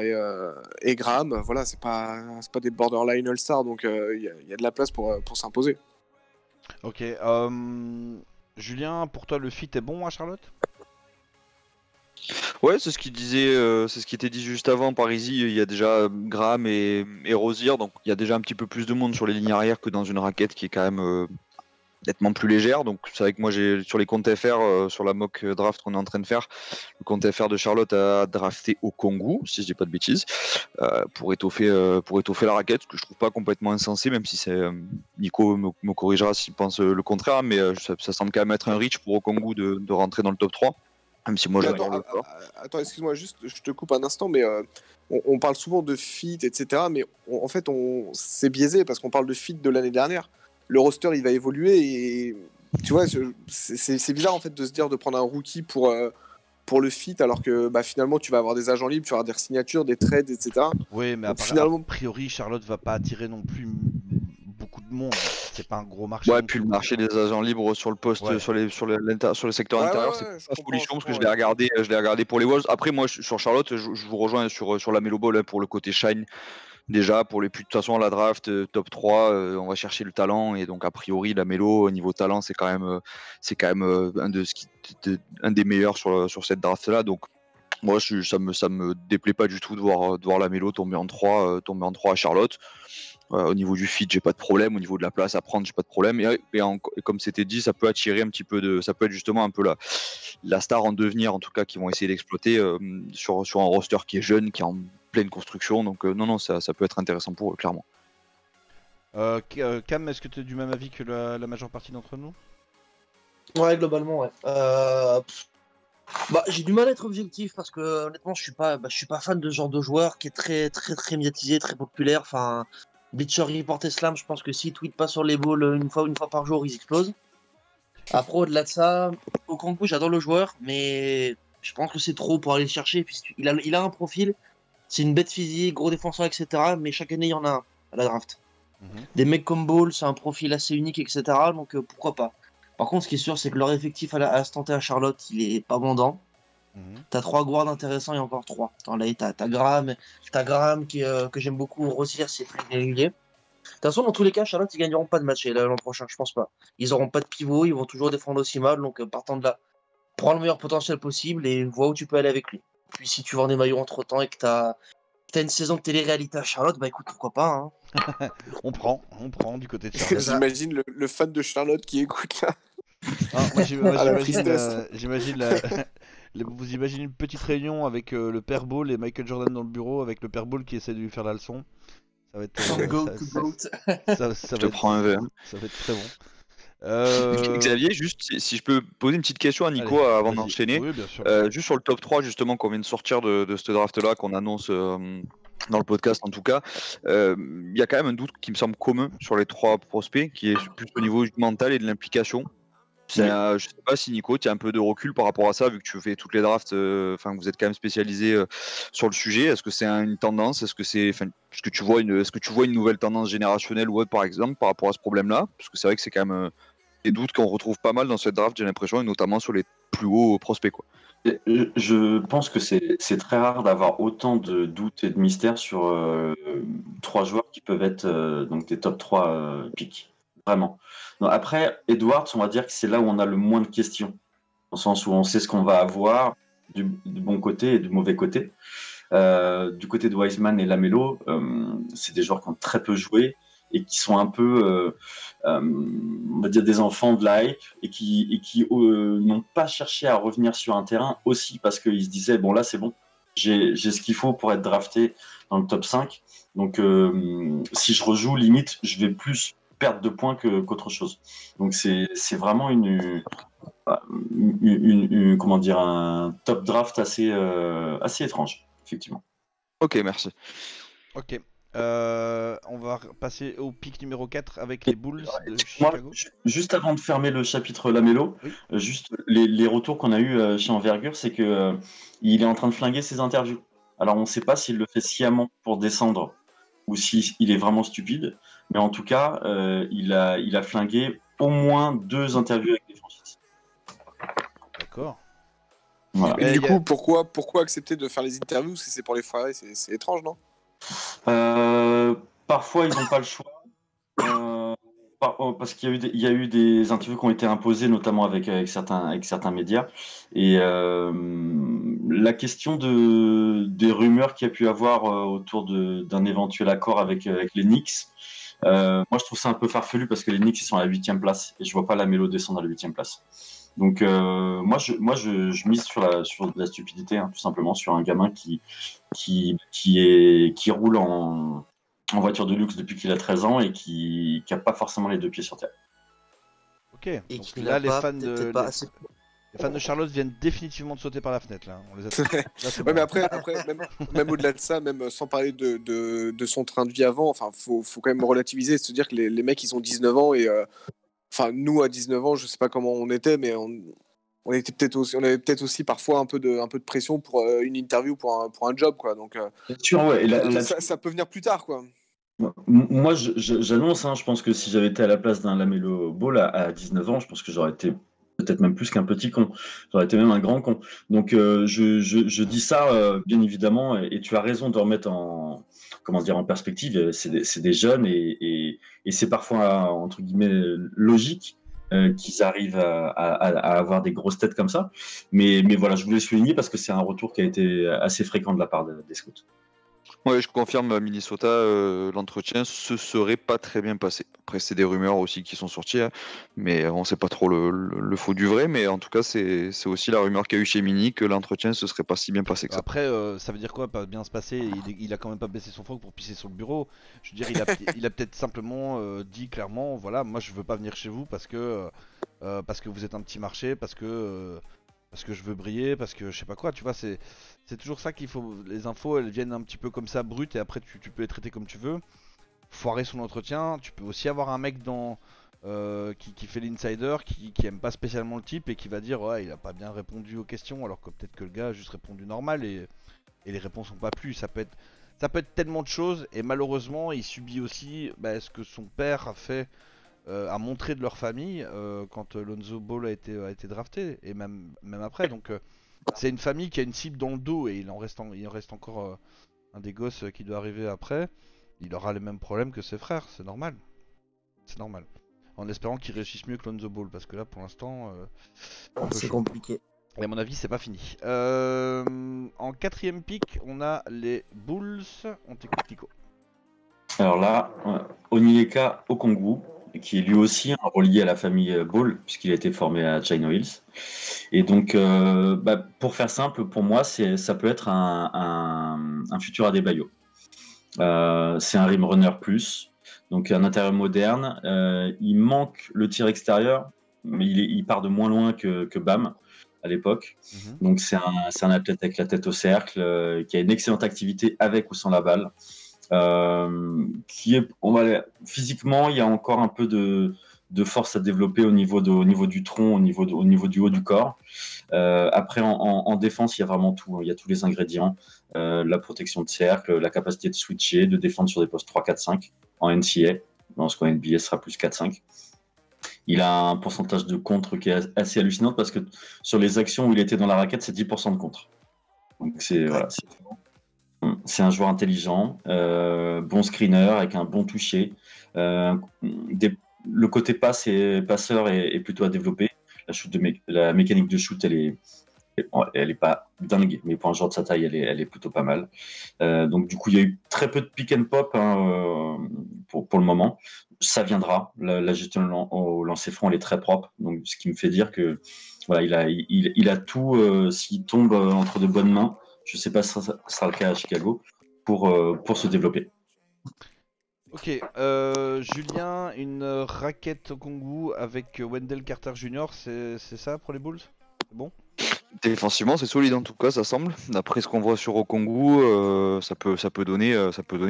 et Graham. Voilà, c'est pas des borderline all-stars, donc il y a de la place pour s'imposer. Ok. Julien, pour toi, le fit est bon à Charlotte? Ouais, c'est ce qu'il disait, c'est ce qui était dit juste avant par Izzy. Il y a déjà Graham et Rozier, donc il y a déjà un petit peu plus de monde sur les lignes arrière que dans une raquette qui est quand même nettement plus légère. Donc c'est vrai que moi j'ai sur les comptes FR, sur la mock draft qu'on est en train de faire, le compte FR de Charlotte a drafté Okongwu, si je dis pas de bêtises, pour étoffer la raquette, ce que je trouve pas complètement insensé, même si c'est Nico me corrigera s'il pense le contraire, mais ça semble quand même être un reach pour Okongwu de rentrer dans le top 3. Même si moi j'adore le corps. Attends, excuse-moi, juste, je te coupe un instant, mais on parle souvent de fit, etc. Mais en fait, c'est biaisé parce qu'on parle de fit de l'année dernière. Le roster, il va évoluer et tu vois, c'est bizarre en fait de se dire de prendre un rookie pour le fit alors que bah, finalement tu vas avoir des agents libres, tu vas avoir des signatures, des trades, etc. Oui, mais finalement... a priori, Charlotte va pas attirer non plus beaucoup de monde. C'est pas un gros marché. Ouais, puis le marché des agents libres sur le poste, ouais. sur le secteur intérieur, c'est pas folichon parce que je l'ai regardé pour les Wolves. Après, moi, sur Charlotte, je vous rejoins sur la Melo Ball, hein, pour le côté shine. Déjà, pour les plus de toute façon, la draft top 3, on va chercher le talent. Et donc, a priori, la Melo, au niveau talent, c'est quand même un des meilleurs sur cette draft-là. Donc, moi, ça me déplaît pas du tout de voir la Melo tomber en 3 à Charlotte. Au niveau du fit, j'ai pas de problème. Au niveau de la place à prendre, j'ai pas de problème. Et comme c'était dit, ça peut attirer un petit peu ça peut être justement un peu la star en devenir, en tout cas, qui vont essayer d'exploiter sur un roster qui est jeune, qui est en pleine construction. Donc non, ça peut être intéressant pour eux, clairement. Cam, est-ce que tu es du même avis que la majeure partie d'entre nous? Ouais, globalement, ouais. J'ai du mal à être objectif parce que honnêtement, je suis pas fan de ce genre de joueur qui est très très très médiatisé, très populaire. Enfin, Bleacher Report et Slam, je pense que s'ils tweetent pas sur les balls une fois par jour, ils explosent. Après, au-delà de ça, Okongwu, j'adore le joueur, mais je pense que c'est trop pour aller le chercher puisqu'il a un profil, c'est une bête physique, gros défenseur, etc. Mais chaque année, il y en a un à la draft. Des mecs comme Ball, c'est un profil assez unique, etc. Donc pourquoi pas. Par contre, ce qui est sûr, c'est que leur effectif à se tenter à Charlotte, il est pas abondant. T'as 3 guards intéressants et encore 3. Là, t'as Graham que j'aime beaucoup. Rozier, c'est très irrégulier. De toute façon, dans tous les cas, Charlotte, ils gagneront pas de match l'an prochain, je pense pas. Ils auront pas de pivot, ils vont toujours défendre aussi mal. Donc, partant de là, prends le meilleur potentiel possible et vois où tu peux aller avec lui. Puis, si tu vends des maillots entre temps et que t'as une saison de télé-réalité à Charlotte, bah écoute, pourquoi pas. Hein. on prend du côté de Charlotte. J'imagine le fan de Charlotte qui écoute là. Ah, moi, j'imagine Vous imaginez une petite réunion avec le père Ball et Michael Jordan dans le bureau, avec le père Ball qui essaie de lui faire la leçon. Ça va être. From goat to goat. Ça Je te va prends un verre. ça va être très bon. Xavier, juste si je peux poser une petite question à Nico Allez, avant vas-y. d'enchaîner. Oui, bien sûr. Juste sur le top 3 justement qu'on vient de sortir de ce draft là qu'on annonce dans le podcast en tout cas, il y a quand même un doute qui me semble commun sur les 3 prospects qui est plus au niveau du mental et de l'implication. Je sais pas si Nico, tu as un peu de recul par rapport à ça vu que tu fais toutes les drafts, enfin vous êtes quand même spécialisé sur le sujet. Est-ce que c'est une tendance? Est-ce que tu vois une nouvelle tendance générationnelle ou autre par exemple par rapport à ce problème-là? Parce que c'est vrai que c'est quand même des doutes qu'on retrouve pas mal dans cette draft, j'ai l'impression, et notamment sur les plus hauts prospects, quoi. Je pense que c'est très rare d'avoir autant de doutes et de mystères sur 3 joueurs qui peuvent être donc des top 3 picks. Vraiment. Non, après, Edwards, on va dire que c'est là où on a le moins de questions. Dans le sens où on sait ce qu'on va avoir du bon côté et du mauvais côté. Du côté de Wiseman et Lamelo, c'est des joueurs qui ont très peu joué et qui sont un peu, on va dire, des enfants de la hype et qui n'ont pas cherché à revenir sur un terrain aussi parce qu'ils se disaient, bon là c'est bon, j'ai ce qu'il faut pour être drafté dans le top 5. Donc si je rejoue, limite, je vais plus perdre de points qu'autre chose. Donc c'est vraiment comment dire, un top draft assez étrange, effectivement. Ok, merci. Ok. On va passer au pick numéro 4 avec les Bulls de Moi, Chicago. juste avant de fermer le chapitre Lamelo, Oui. juste les retours qu'on a eu chez Envergure, c'est que il est en train de flinguer ses interviews. Alors on ne sait pas s'il le fait sciemment pour descendre ou s'il est vraiment stupide, mais en tout cas, il a flingué au moins 2 interviews avec des franchises. D'accord. Voilà. Mais du coup, pourquoi accepter de faire les interviews si c'est pour les foirer? C'est étrange, non? Parfois, ils n'ont pas le choix. Parce qu'il y a eu des interviews qui ont été imposées, notamment avec certains médias. Et la question des rumeurs qu'il y a pu avoir autour d'un éventuel accord avec les Knicks, moi je trouve ça un peu farfelu parce que les Knicks ils sont à la 8e place et je vois pas la Mélo descendre à la 8e place. Donc moi je mise sur de la stupidité, hein, tout simplement, sur un gamin qui roule en voiture de luxe depuis qu'il a 13 ans et qui n'a pas forcément les 2 pieds sur terre. Ok. Et Donc qui là, n'a les pas, fans peut-être pas assez. les fans de Charlotte viennent définitivement de sauter par la fenêtre là. On les a tous. Là, c'est Ouais, bon. mais après même au-delà de ça, même sans parler de son train de vie avant, enfin, faut quand même relativiser et se dire que les mecs, ils ont 19 ans et enfin, nous à 19 ans, je sais pas comment on était, mais on avait peut-être aussi parfois un peu de pression pour une interview pour un job, quoi. Donc Bien sûr, ouais. Et ça peut venir plus tard, quoi. moi, j'annonce, hein, je pense que si j'avais été à la place d'un Lamelo Ball à 19 ans, je pense que j'aurais été peut-être même plus qu'un petit con. J'aurais été même un grand con. Donc, je dis ça, bien évidemment, et tu as raison de remettre comment dire, en perspective. C'est des jeunes et c'est parfois, entre guillemets, logique qu'ils arrivent à avoir des grosses têtes comme ça. Mais voilà, je voulais souligner parce que c'est un retour qui a été assez fréquent de la part des scouts. Ouais, je confirme, à Minnesota, l'entretien se serait pas très bien passé. Après, c'est des rumeurs aussi qui sont sorties, hein, mais on sait pas trop le faux du vrai. Mais en tout cas, c'est aussi la rumeur qu'il y a eu chez Mini que l'entretien se serait pas si bien passé que ça. Après, ça veut dire quoi, pas bien se passer? Il a quand même pas baissé son froc pour pisser sur le bureau. Je veux dire, il a peut-être simplement dit clairement, voilà, moi je veux pas venir chez vous parce que vous êtes un petit marché, parce que je veux briller, parce que je sais pas quoi, tu vois, c'est toujours ça qu'il faut. Les infos, elles viennent un petit peu comme ça, brutes, et après tu peux les traiter comme tu veux. Foirer son entretien, tu peux aussi avoir un mec qui fait l'insider, qui aime pas spécialement le type et qui va dire ouais il a pas bien répondu aux questions alors que peut-être que le gars a juste répondu normal et les réponses ont pas plu. Ça peut être tellement de choses et malheureusement il subit aussi ce que son père a fait, a montré de leur famille quand Lonzo Ball a été drafté et même après. Donc c'est une famille qui a une cible dans le dos et il en reste encore un des gosses qui doit arriver après. Il aura les mêmes problèmes que ses frères, c'est normal. C'est normal. En espérant qu'il réussisse mieux que Lonzo Ball, parce que là pour l'instant, un peu C'est chaud. compliqué. Et à mon avis, c'est pas fini. En 4ème pick, on a les Bulls. On t'écoute, Nico. Alors là, Onyeka Okongwu, qui est lui aussi relié à la famille Ball, puisqu'il a été formé à Chino Hills. Et donc, pour faire simple, pour moi, ça peut être un futur Adebayo. C'est un rim runner plus, donc un intérieur moderne. Il manque le tir extérieur, mais il part de moins loin que Bam à l'époque. Donc c'est un athlète avec la tête au cercle, qui a une excellente activité avec ou sans la balle. Physiquement, il y a encore un peu de force à développer au niveau du tronc, au niveau du haut du corps. Après, en défense, il y a vraiment tout. Il y a tous les ingrédients. La protection de cercle, la capacité de switcher, de défendre sur des postes 3, 4, 5 en NCA. Dans ce qu'en NBA sera plus 4, 5. Il a un pourcentage de contre qui est assez hallucinant parce que sur les actions où il était dans la raquette, c'est 10% de contre. Donc c'est un joueur intelligent, bon screener avec un bon toucher. Le côté passeur est plutôt à développer. La mécanique de shoot, elle est pas dingue, mais pour un joueur de sa taille, elle est plutôt pas mal. Donc du coup, il y a eu très peu de pick and pop pour le moment. Ça viendra. La gestion au lancer franc, elle est très propre. Donc ce qui me fait dire que voilà, il a tout s'il tombe entre de bonnes mains. Je ne sais pas si ça sera le cas à Chicago pour se développer. Ok, Julien, une raquette Okongwu avec Wendell Carter Jr., c'est ça pour les Bulls? C'est bon? Défensivement, c'est solide en tout cas, ça semble. D'après ce qu'on voit sur Okongwu, ça peut donner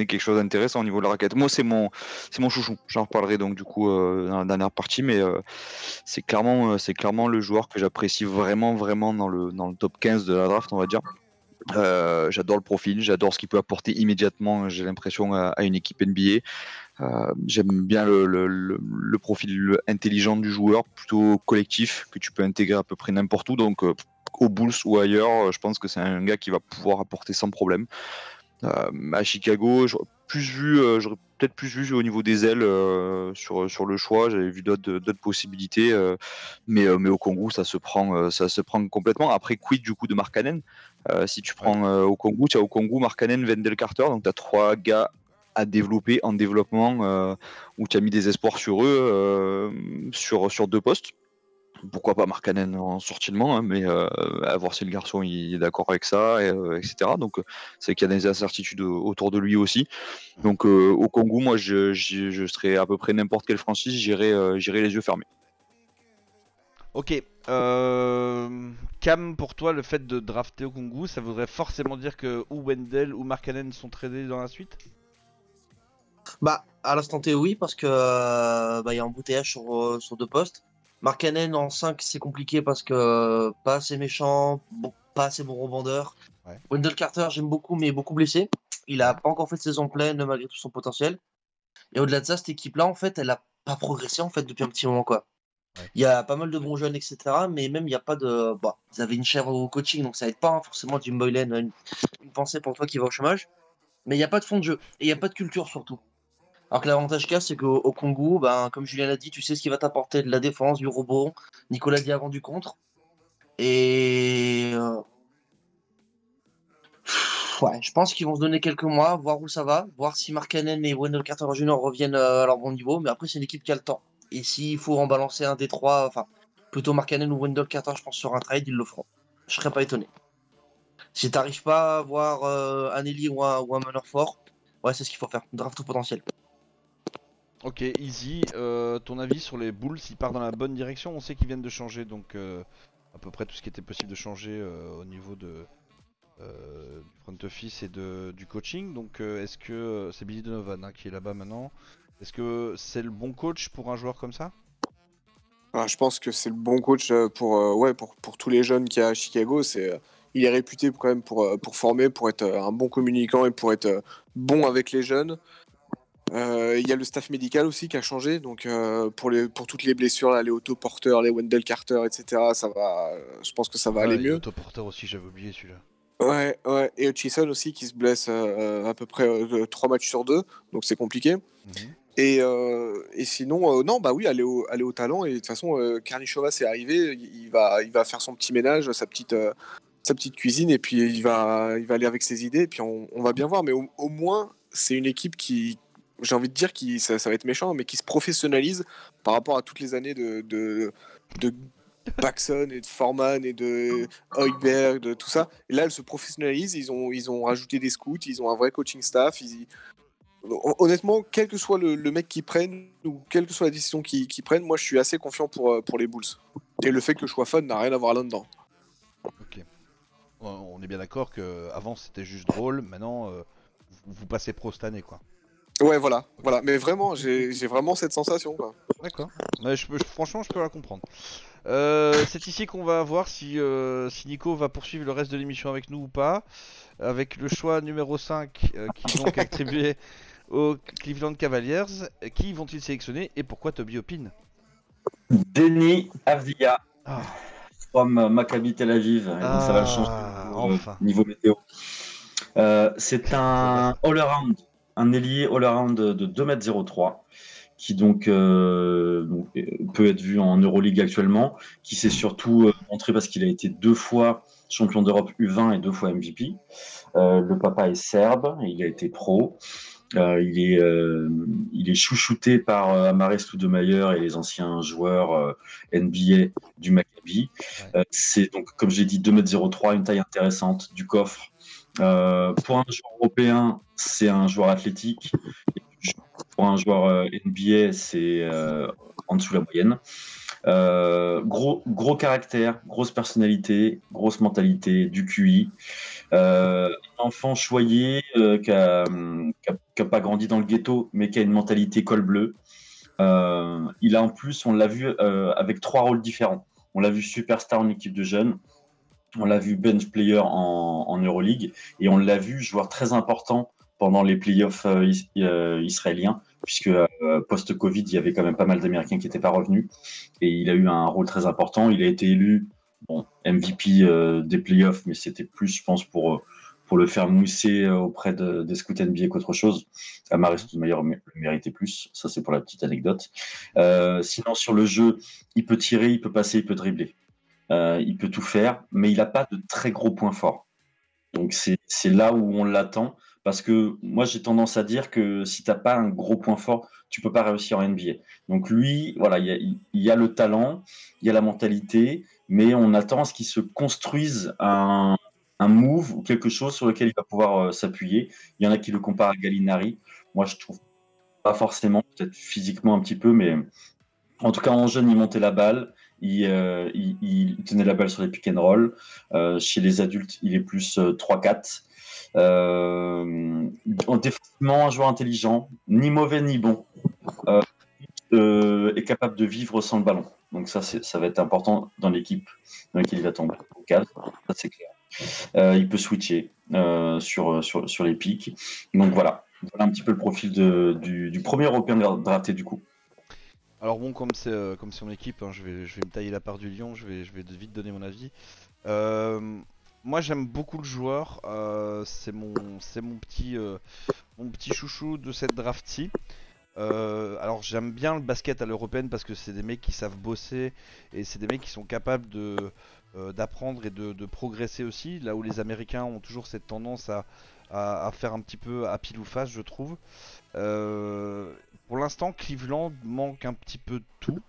quelque chose d'intéressant au niveau de la raquette. Moi, c'est mon chouchou. J'en reparlerai donc du coup dans la dernière partie, mais c'est clairement le joueur que j'apprécie vraiment dans le top 15 de la draft, on va dire. J'adore le profil, j'adore ce qu'il peut apporter immédiatement, j'ai l'impression, à une équipe NBA. J'aime bien le profil intelligent du joueur, plutôt collectif, que tu peux intégrer à peu près n'importe où. Donc, aux Bulls ou ailleurs, je pense que c'est un gars qui va pouvoir apporter sans problème. À Chicago, j'aurais peut-être plus vu au niveau des ailes sur le choix. J'avais vu d'autres possibilités, mais Okongwu, ça se prend complètement. Après, quid du coup de Markkanen? Si tu prends Okongwu, tu as Okongwu, Markkanen, Wendell Carter, donc tu as 3 gars à développer en développement, où tu as mis des espoirs sur eux sur 2 postes. Pourquoi pas Markkanen en sortie de banc, hein, mais à voir si le garçon il est d'accord avec ça, etc. Donc c'est qu'il y a des incertitudes autour de lui aussi. Donc Okongwu, moi je serais à peu près n'importe quelle franchise, j'irai les yeux fermés. Ok, Cam, pour toi, le fait de drafter Okongwu, ça voudrait forcément dire que ou Wendell ou Markkanen sont tradés dans la suite? Bah, à l'instant T, oui, parce que y a un embouteillage sur 2 postes. Markkanen en 5, c'est compliqué parce que pas assez méchant, pas assez bon rebondeur. Ouais. Wendell Carter, j'aime beaucoup, mais beaucoup blessé. Il a pas encore fait de saison pleine malgré tout son potentiel. Et au-delà de ça, cette équipe-là, en fait, elle a pas progressé en fait depuis un petit moment, quoi. Ouais. Il y a pas mal de bons jeunes, etc. Mais même, il n'y a pas de. Bah, ils avaient une chaire au coaching, donc ça aide pas forcément Jim Boylan. Une pensée pour toi qui va au chômage. Mais il n'y a pas de fond de jeu. Et il n'y a pas de culture surtout. Alors que l'avantage qu'il y a, c'est qu'au Congo, comme Julien l'a dit, tu sais ce qui va t'apporter de la défense, du rebond. Nicolas Diarra du contre. Et ouais, je pense qu'ils vont se donner quelques mois, voir où ça va, voir si Markkanen et Wendell Carter Jr. reviennent à leur bon niveau. Mais après, c'est une équipe qui a le temps. Et s'il faut en balancer un des 3, enfin, plutôt Markkanen ou Wendell Carter, je pense, sur un trade, ils le feront. Je serais pas étonné. Si t'arrives pas à avoir un Eli ou un meneur fort, ouais, c'est ce qu'il faut faire. Draft au potentiel. Ok, Easy, ton avis sur les Bulls, ils partent dans la bonne direction? On sait qu'ils viennent de changer, donc à peu près tout ce qui était possible de changer au niveau du front office et du coaching. Donc est-ce que c'est Billy Donovan qui est là-bas maintenant? Est-ce que c'est le bon coach pour un joueur comme ça? Je pense que c'est le bon coach pour tous les jeunes qu'il y a à Chicago. Il est réputé quand même pour former, pour être un bon communicant et pour être bon avec les jeunes. Il y a le staff médical aussi qui a changé. Donc pour toutes les blessures, là, les Otto Porter, les Wendell Carter, etc., je pense que ça va aller Il y a mieux. Otto Porter aussi, j'avais oublié celui-là. Ouais. Et Hutchison aussi qui se blesse à peu près 3 matchs sur 2. Donc c'est compliqué. Et sinon, non, bah oui, aller au talent. Et de toute façon, Karnichova, c'est arrivé. Il va faire son petit ménage, sa petite cuisine. Et puis, il va aller avec ses idées. Et puis, on va bien voir. Mais au moins, c'est une équipe qui j'ai envie de dire ça va être méchant, mais qui se professionnalise par rapport à toutes les années de Paxson et de Foreman et de Højbjerg, de tout ça. Et là, elle se professionnalise, ils ont rajouté des scouts, ils ont un vrai coaching staff. Honnêtement, quel que soit le mec qu'ils prennent, ou quelle que soit la décision qu'ils prennent, moi je suis assez confiant pour les Bulls. Et le fait que le choix fun n'a rien à voir là-dedans. Ok. On est bien d'accord que avant c'était juste drôle, maintenant vous passez pro cette année quoi. Ouais, voilà. Mais vraiment, j'ai vraiment cette sensation, quoi. D'accord. Ouais, franchement, je peux la comprendre. C'est ici qu'on va voir si Nico va poursuivre le reste de l'émission avec nous ou pas. Avec le choix numéro 5 qui est donc attribué aux Cleveland Cavaliers. Qui vont-ils sélectionner et pourquoi Toby Opin? Denis Avdia Ah, from Maccabi Tel Aviv. Et donc ça va le changer enfin. niveau météo. C'est un all-around, un ailier all-around de 2,03 m qui donc peut être vu en Euroleague actuellement, qui s'est surtout montré parce qu'il a été 2 fois champion d'Europe U20 et 2 fois MVP. Le papa est serbe, il a été pro. Il est chouchouté par Amaré Stoudemire et les anciens joueurs NBA du Maccabi. Ouais. C'est donc, comme j'ai dit, 2,03 m, une taille intéressante, du coffre. Pour un joueur européen, c'est un joueur athlétique. Et pour un joueur NBA, c'est en dessous de la moyenne. Gros caractère, grosse personnalité, grosse mentalité, du QI. Un enfant choyé qui a pas grandi dans le ghetto, mais qui a une mentalité col bleu. Il a en plus, on l'a vu avec 3 rôles différents. On l'a vu superstar en équipe de jeunes, on l'a vu bench player en Euroleague, et on l'a vu joueur très important pendant les playoffs israéliens, puisque post-Covid, il y avait quand même pas mal d'Américains qui n'étaient pas revenus, et il a eu un rôle très important. Il a été élu MVP des playoffs, mais c'était plus, je pense, pour le faire mousser auprès des scouts NBA qu'autre chose. Amaré Stoudemire le méritait plus, ça c'est pour la petite anecdote. Sinon, sur le jeu, il peut tirer, il peut passer, il peut dribbler. Il peut tout faire, mais il n'a pas de très gros points forts. Donc c'est là où on l'attend, parce que moi j'ai tendance à dire que si tu n'as pas un gros point fort, tu peux pas réussir en NBA. Donc lui, voilà, il y a le talent, il y a la mentalité, mais on attend à ce qu'il se construise un move ou quelque chose sur lequel il va pouvoir s'appuyer. Il y en a qui le comparent à Gallinari. Moi je trouve pas forcément, peut-être physiquement un petit peu, mais en tout cas en jeune il montait la balle. Il tenait la balle sur les pick and roll. Chez les adultes, il est plus 3-4. Défensivement, un joueur intelligent, ni mauvais ni bon, est capable de vivre sans le ballon. Donc ça va être important dans l'équipe dans laquelle il va tomber au cadre. Ça c'est clair. Il peut switcher sur les pics. Donc voilà un petit peu le profil du premier Européen drafté du coup. Alors bon, comme c'est mon équipe, hein, je vais me tailler la part du lion, je vais vite donner mon avis. Moi j'aime beaucoup le joueur, c'est mon petit chouchou de cette draft-ci. Alors j'aime bien le basket à l'européenne parce que c'est des mecs qui savent bosser et c'est des mecs qui sont capables d'apprendre et de progresser aussi, là où les Américains ont toujours cette tendance à faire un petit peu à pile ou face, je trouve. Pour l'instant, Cleveland manque un petit peu de tout.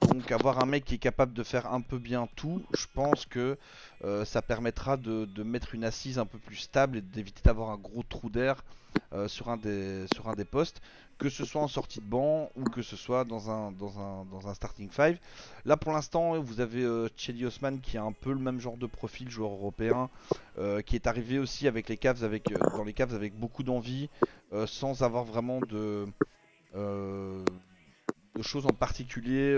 Donc avoir un mec qui est capable de faire un peu bien tout, je pense que ça permettra de mettre une assise un peu plus stable et d'éviter d'avoir un gros trou d'air sur un des postes, que ce soit en sortie de banc ou que ce soit dans un starting 5. Là pour l'instant vous avez Cedi Osman qui a un peu le même genre de profil, joueur européen, qui est arrivé aussi avec les Cavs dans les Cavs avec beaucoup d'envie, sans avoir vraiment de choses en particulier,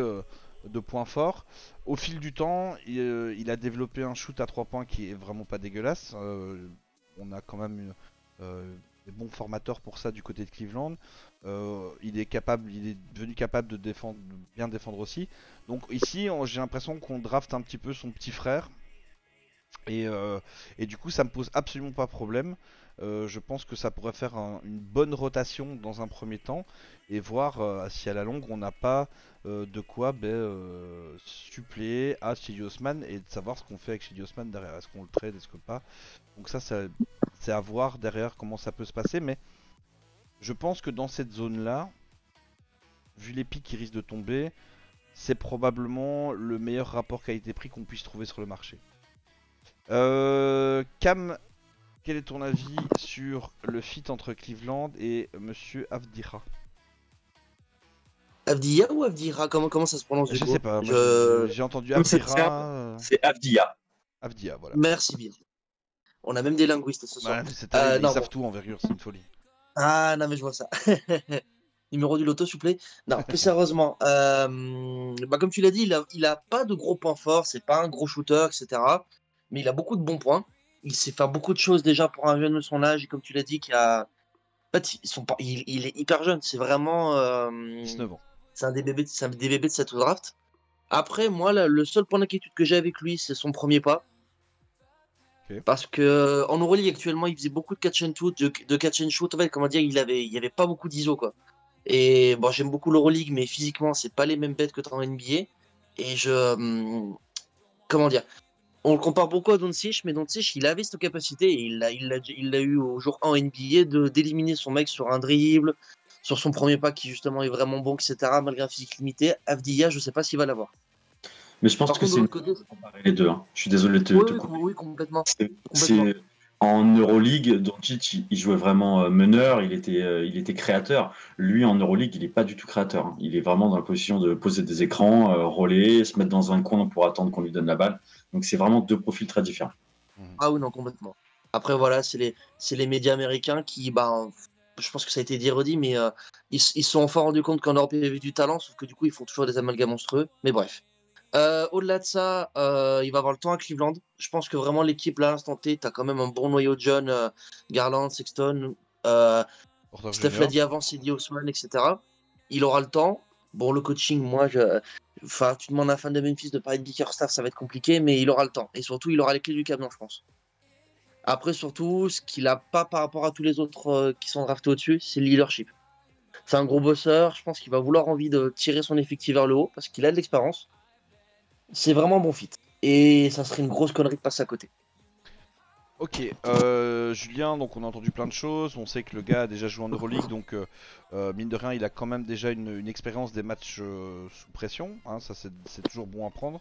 de points forts. Au fil du temps, il a développé un shoot à 3 points qui est vraiment pas dégueulasse. On a quand même des bons formateurs pour ça du côté de Cleveland. Il est devenu capable de bien défendre aussi. Donc ici, j'ai l'impression qu'on draft un petit peu son petit frère. Et du coup, ça me pose absolument pas problème. Je pense que ça pourrait faire une bonne rotation dans un premier temps et voir si à la longue on n'a pas de quoi suppléer à Cedi Osman et de savoir ce qu'on fait avec Cedi Osman derrière. Est-ce qu'on le trade, est-ce que pas. Donc ça c'est à voir derrière comment ça peut se passer, mais je pense que dans cette zone-là, vu les pics qui risquent de tomber, c'est probablement le meilleur rapport qualité-prix qu'on puisse trouver sur le marché. Cam, quel est ton avis sur le fit entre Cleveland et Monsieur Avdija? Avdia ou Avdira, comment ça se prononce du Je coup? sais pas, moi j'ai entendu Comme c'est Avdira. simple, c'est Avdia. Avdia, voilà. Merci bien. On a même des linguistes ce soir. Bah, c'est terrible, ils non, savent bon. tout en envergure, c'est une folie. Ah non mais je vois ça. Numéro du loto s'il vous plaît. Non, plus sérieusement, comme tu l'as dit, il a pas de gros points forts, c'est pas un gros shooter, etc. Mais il a beaucoup de bons points. Il sait faire beaucoup de choses déjà pour un jeune de son âge, et comme tu l'as dit, en fait, il est hyper jeune. C'est vraiment, 19 ans. c'est un des bébés, de cette draft. Après, moi, le seul point d'inquiétude que j'ai avec lui, c'est son premier pas. Ok. Parce que en Euroleague actuellement, il faisait beaucoup de catch and shoot, de catch and shoot. En fait, comment dire, il y avait pas beaucoup d'ISO quoi. Et bon, j'aime beaucoup l'Euroleague, mais physiquement, c'est pas les mêmes bêtes que en NBA. Et comment dire, on le compare beaucoup à Doncic, mais Doncic, il avait cette capacité, et il l'a eu au jour 1 en NBA d'éliminer son mec sur un dribble, sur son premier pas qui justement est vraiment bon, etc. Malgré un physique limité. Avdia, je sais pas s'il va l'avoir. Mais je pense Par que contre, c'est de une l'autre côté, comparer les deux. Hein. Je suis désolé de te oui, couper. oui, complètement. C'est en Euroleague, Doncic, il jouait vraiment meneur, il était créateur. Lui, en Euroleague, il n'est pas du tout créateur. Hein. Il est vraiment dans la position de poser des écrans, relayer, se mettre dans un coin pour attendre qu'on lui donne la balle. Donc, c'est vraiment deux profils très différents. Ah oui, non, complètement. Après, voilà, c'est les médias américains qui, je pense que ça a été dit et redit, mais ils se sont enfin rendus compte qu'en Europe, il y avait du talent, sauf que du coup, ils font toujours des amalgames monstrueux. Mais bref. Au-delà de ça, il va avoir le temps à Cleveland. Je pense que vraiment, l'équipe, là, à l'instant T, tu as quand même un bon noyau de jeunes, Garland, Sexton, Porter Steph Junior. l'a dit avant, Sidi Osman, etc. Il aura le temps. Bon, le coaching, moi, enfin, tu demandes à un fan de Memphis de parler de Bickerstaff, ça va être compliqué, mais il aura le temps. Et surtout, il aura les clés du camion, je pense. Après, surtout, ce qu'il n'a pas par rapport à tous les autres qui sont draftés au-dessus, c'est le leadership. C'est un gros bosseur. Je pense qu'il va vouloir envie de tirer son effectif vers le haut parce qu'il a de l'expérience. C'est vraiment un bon fit. Et ça serait une grosse connerie de passer à côté. Ok, Julien, donc on a entendu plein de choses, on sait que le gars a déjà joué en Euroleague, donc mine de rien il a quand même déjà une expérience des matchs sous pression, hein, ça c'est toujours bon à prendre.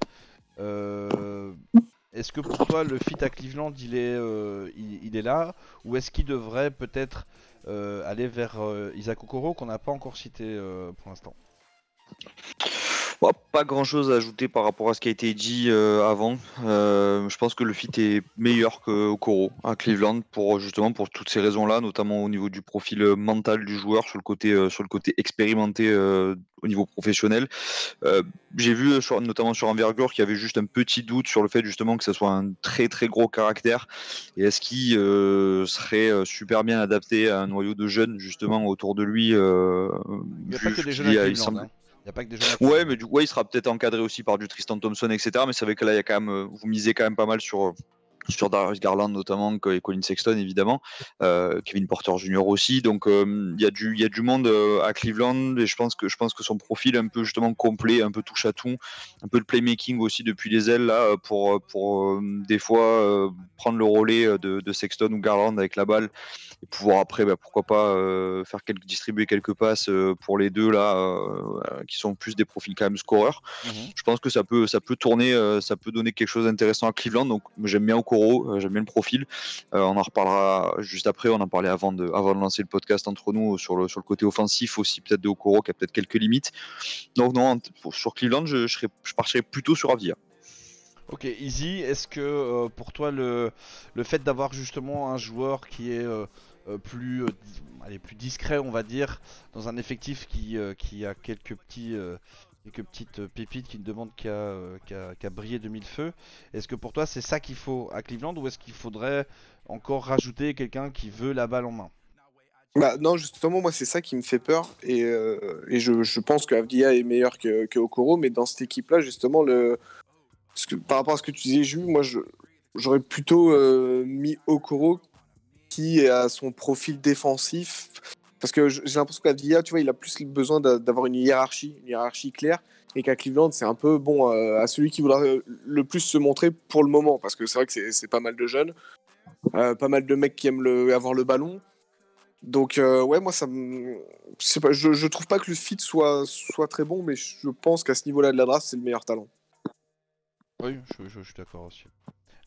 Est-ce que pour toi le fit à Cleveland il est là, ou est-ce qu'il devrait peut-être aller vers Isaac Okoro qu'on n'a pas encore cité pour l'instant? Bon, pas grand chose à ajouter par rapport à ce qui a été dit avant. Je pense que le fit est meilleur qu'Okoro à Cleveland justement pour toutes ces raisons-là, notamment au niveau du profil mental du joueur, sur le côté expérimenté au niveau professionnel. J'ai vu notamment sur Envergure qu'il y avait juste un petit doute sur le fait justement que ce soit un très très gros caractère, et est-ce qu'il serait super bien adapté à un noyau de jeunes justement autour de lui. Il n'y a pas que des jeunes à Cleveland, hein. Il y a pas que des jeunes à Cleveland. Ouais, mais du coup, il sera peut-être encadré aussi par du Tristan Thompson, etc. Mais c'est vrai que là, il y a quand même, vous misez quand même pas mal sur Darius Garland notamment, et Colin Sexton évidemment, Kevin Porter Jr. aussi. Donc il y a du monde à Cleveland, et je pense que son profil un peu justement complet, un peu touche à tout, un peu de playmaking aussi depuis les ailes là, pour des fois prendre le relais de Sexton ou Garland avec la balle, et pouvoir après pourquoi pas distribuer quelques passes pour les deux là, qui sont plus des profils quand même scoreurs. Je pense que ça peut tourner, ça peut donner quelque chose d'intéressant à Cleveland. Donc j'aime bien Okoro, j'aime bien le profil. On en reparlera juste après. On en parlait avant de lancer le podcast entre nous sur le côté offensif aussi, peut-être de Okoro qui a peut-être quelques limites. Donc non, sur Cleveland, je partirais plutôt sur Avdia. Ok, Easy, est-ce que pour toi le fait d'avoir justement un joueur qui est plus discret, on va dire, dans un effectif qui a quelques petites pépites qui ne demandent qu'à briller de mille feux, est-ce que pour toi c'est ça qu'il faut à Cleveland, ou est-ce qu'il faudrait encore rajouter quelqu'un qui veut la balle en main? Non, justement, moi, c'est ça qui me fait peur. Et je pense que Avdia est meilleur que Okoro, mais dans cette équipe-là, justement, par rapport à ce que tu disais, Jules, moi, j'aurais plutôt mis Okoro qui a son profil défensif. Parce que j'ai l'impression qu'Avdia, tu vois, il a plus besoin d'avoir une hiérarchie claire. Et qu'à Cleveland, c'est un peu à celui qui voudra le plus se montrer pour le moment. Parce que c'est vrai que c'est pas mal de jeunes, pas mal de mecs qui aiment avoir le ballon. Donc ouais, moi je sais pas, je trouve pas que le fit soit très bon, mais je pense qu'à ce niveau-là de la draft, c'est le meilleur talent. Oui, je suis d'accord aussi.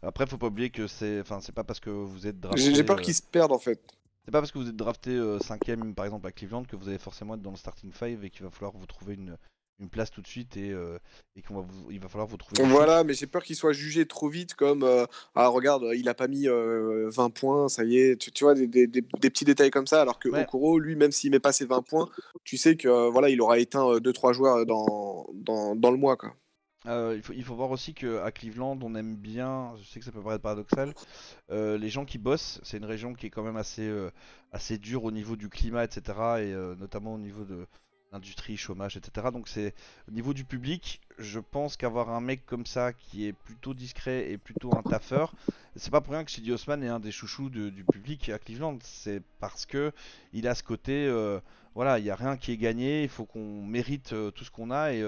Après, faut pas oublier que c'est pas parce que vous êtes drafté. J'ai peur qu'ils se perdent en fait. C'est pas parce que vous êtes drafté 5ème par exemple à Cleveland que vous allez forcément être dans le starting 5 et qu'il va falloir vous trouver une place tout de suite et il va falloir vous trouver des Voilà, shoots. mais j'ai peur qu'il soit jugé trop vite comme ah regarde, il a pas mis 20 points, ça y est, tu vois des petits détails comme ça, alors que Ouais. Okoro, lui, même s'il met pas ses 20 points, tu sais que voilà, il aura éteint 2-3 joueurs dans le mois quoi. Il faut voir aussi qu'à Cleveland, on aime bien, je sais que ça peut paraître paradoxal, les gens qui bossent. C'est une région qui est quand même assez dure au niveau du climat, etc. Et notamment au niveau de l'industrie, chômage, etc. Donc c'est au niveau du public, je pense qu'avoir un mec comme ça qui est plutôt discret et plutôt un taffeur, c'est pas pour rien que Sidi Osman est un des chouchous du public à Cleveland. C'est parce que il a ce côté, voilà, il n'y a rien qui est gagné, il faut qu'on mérite tout ce qu'on a et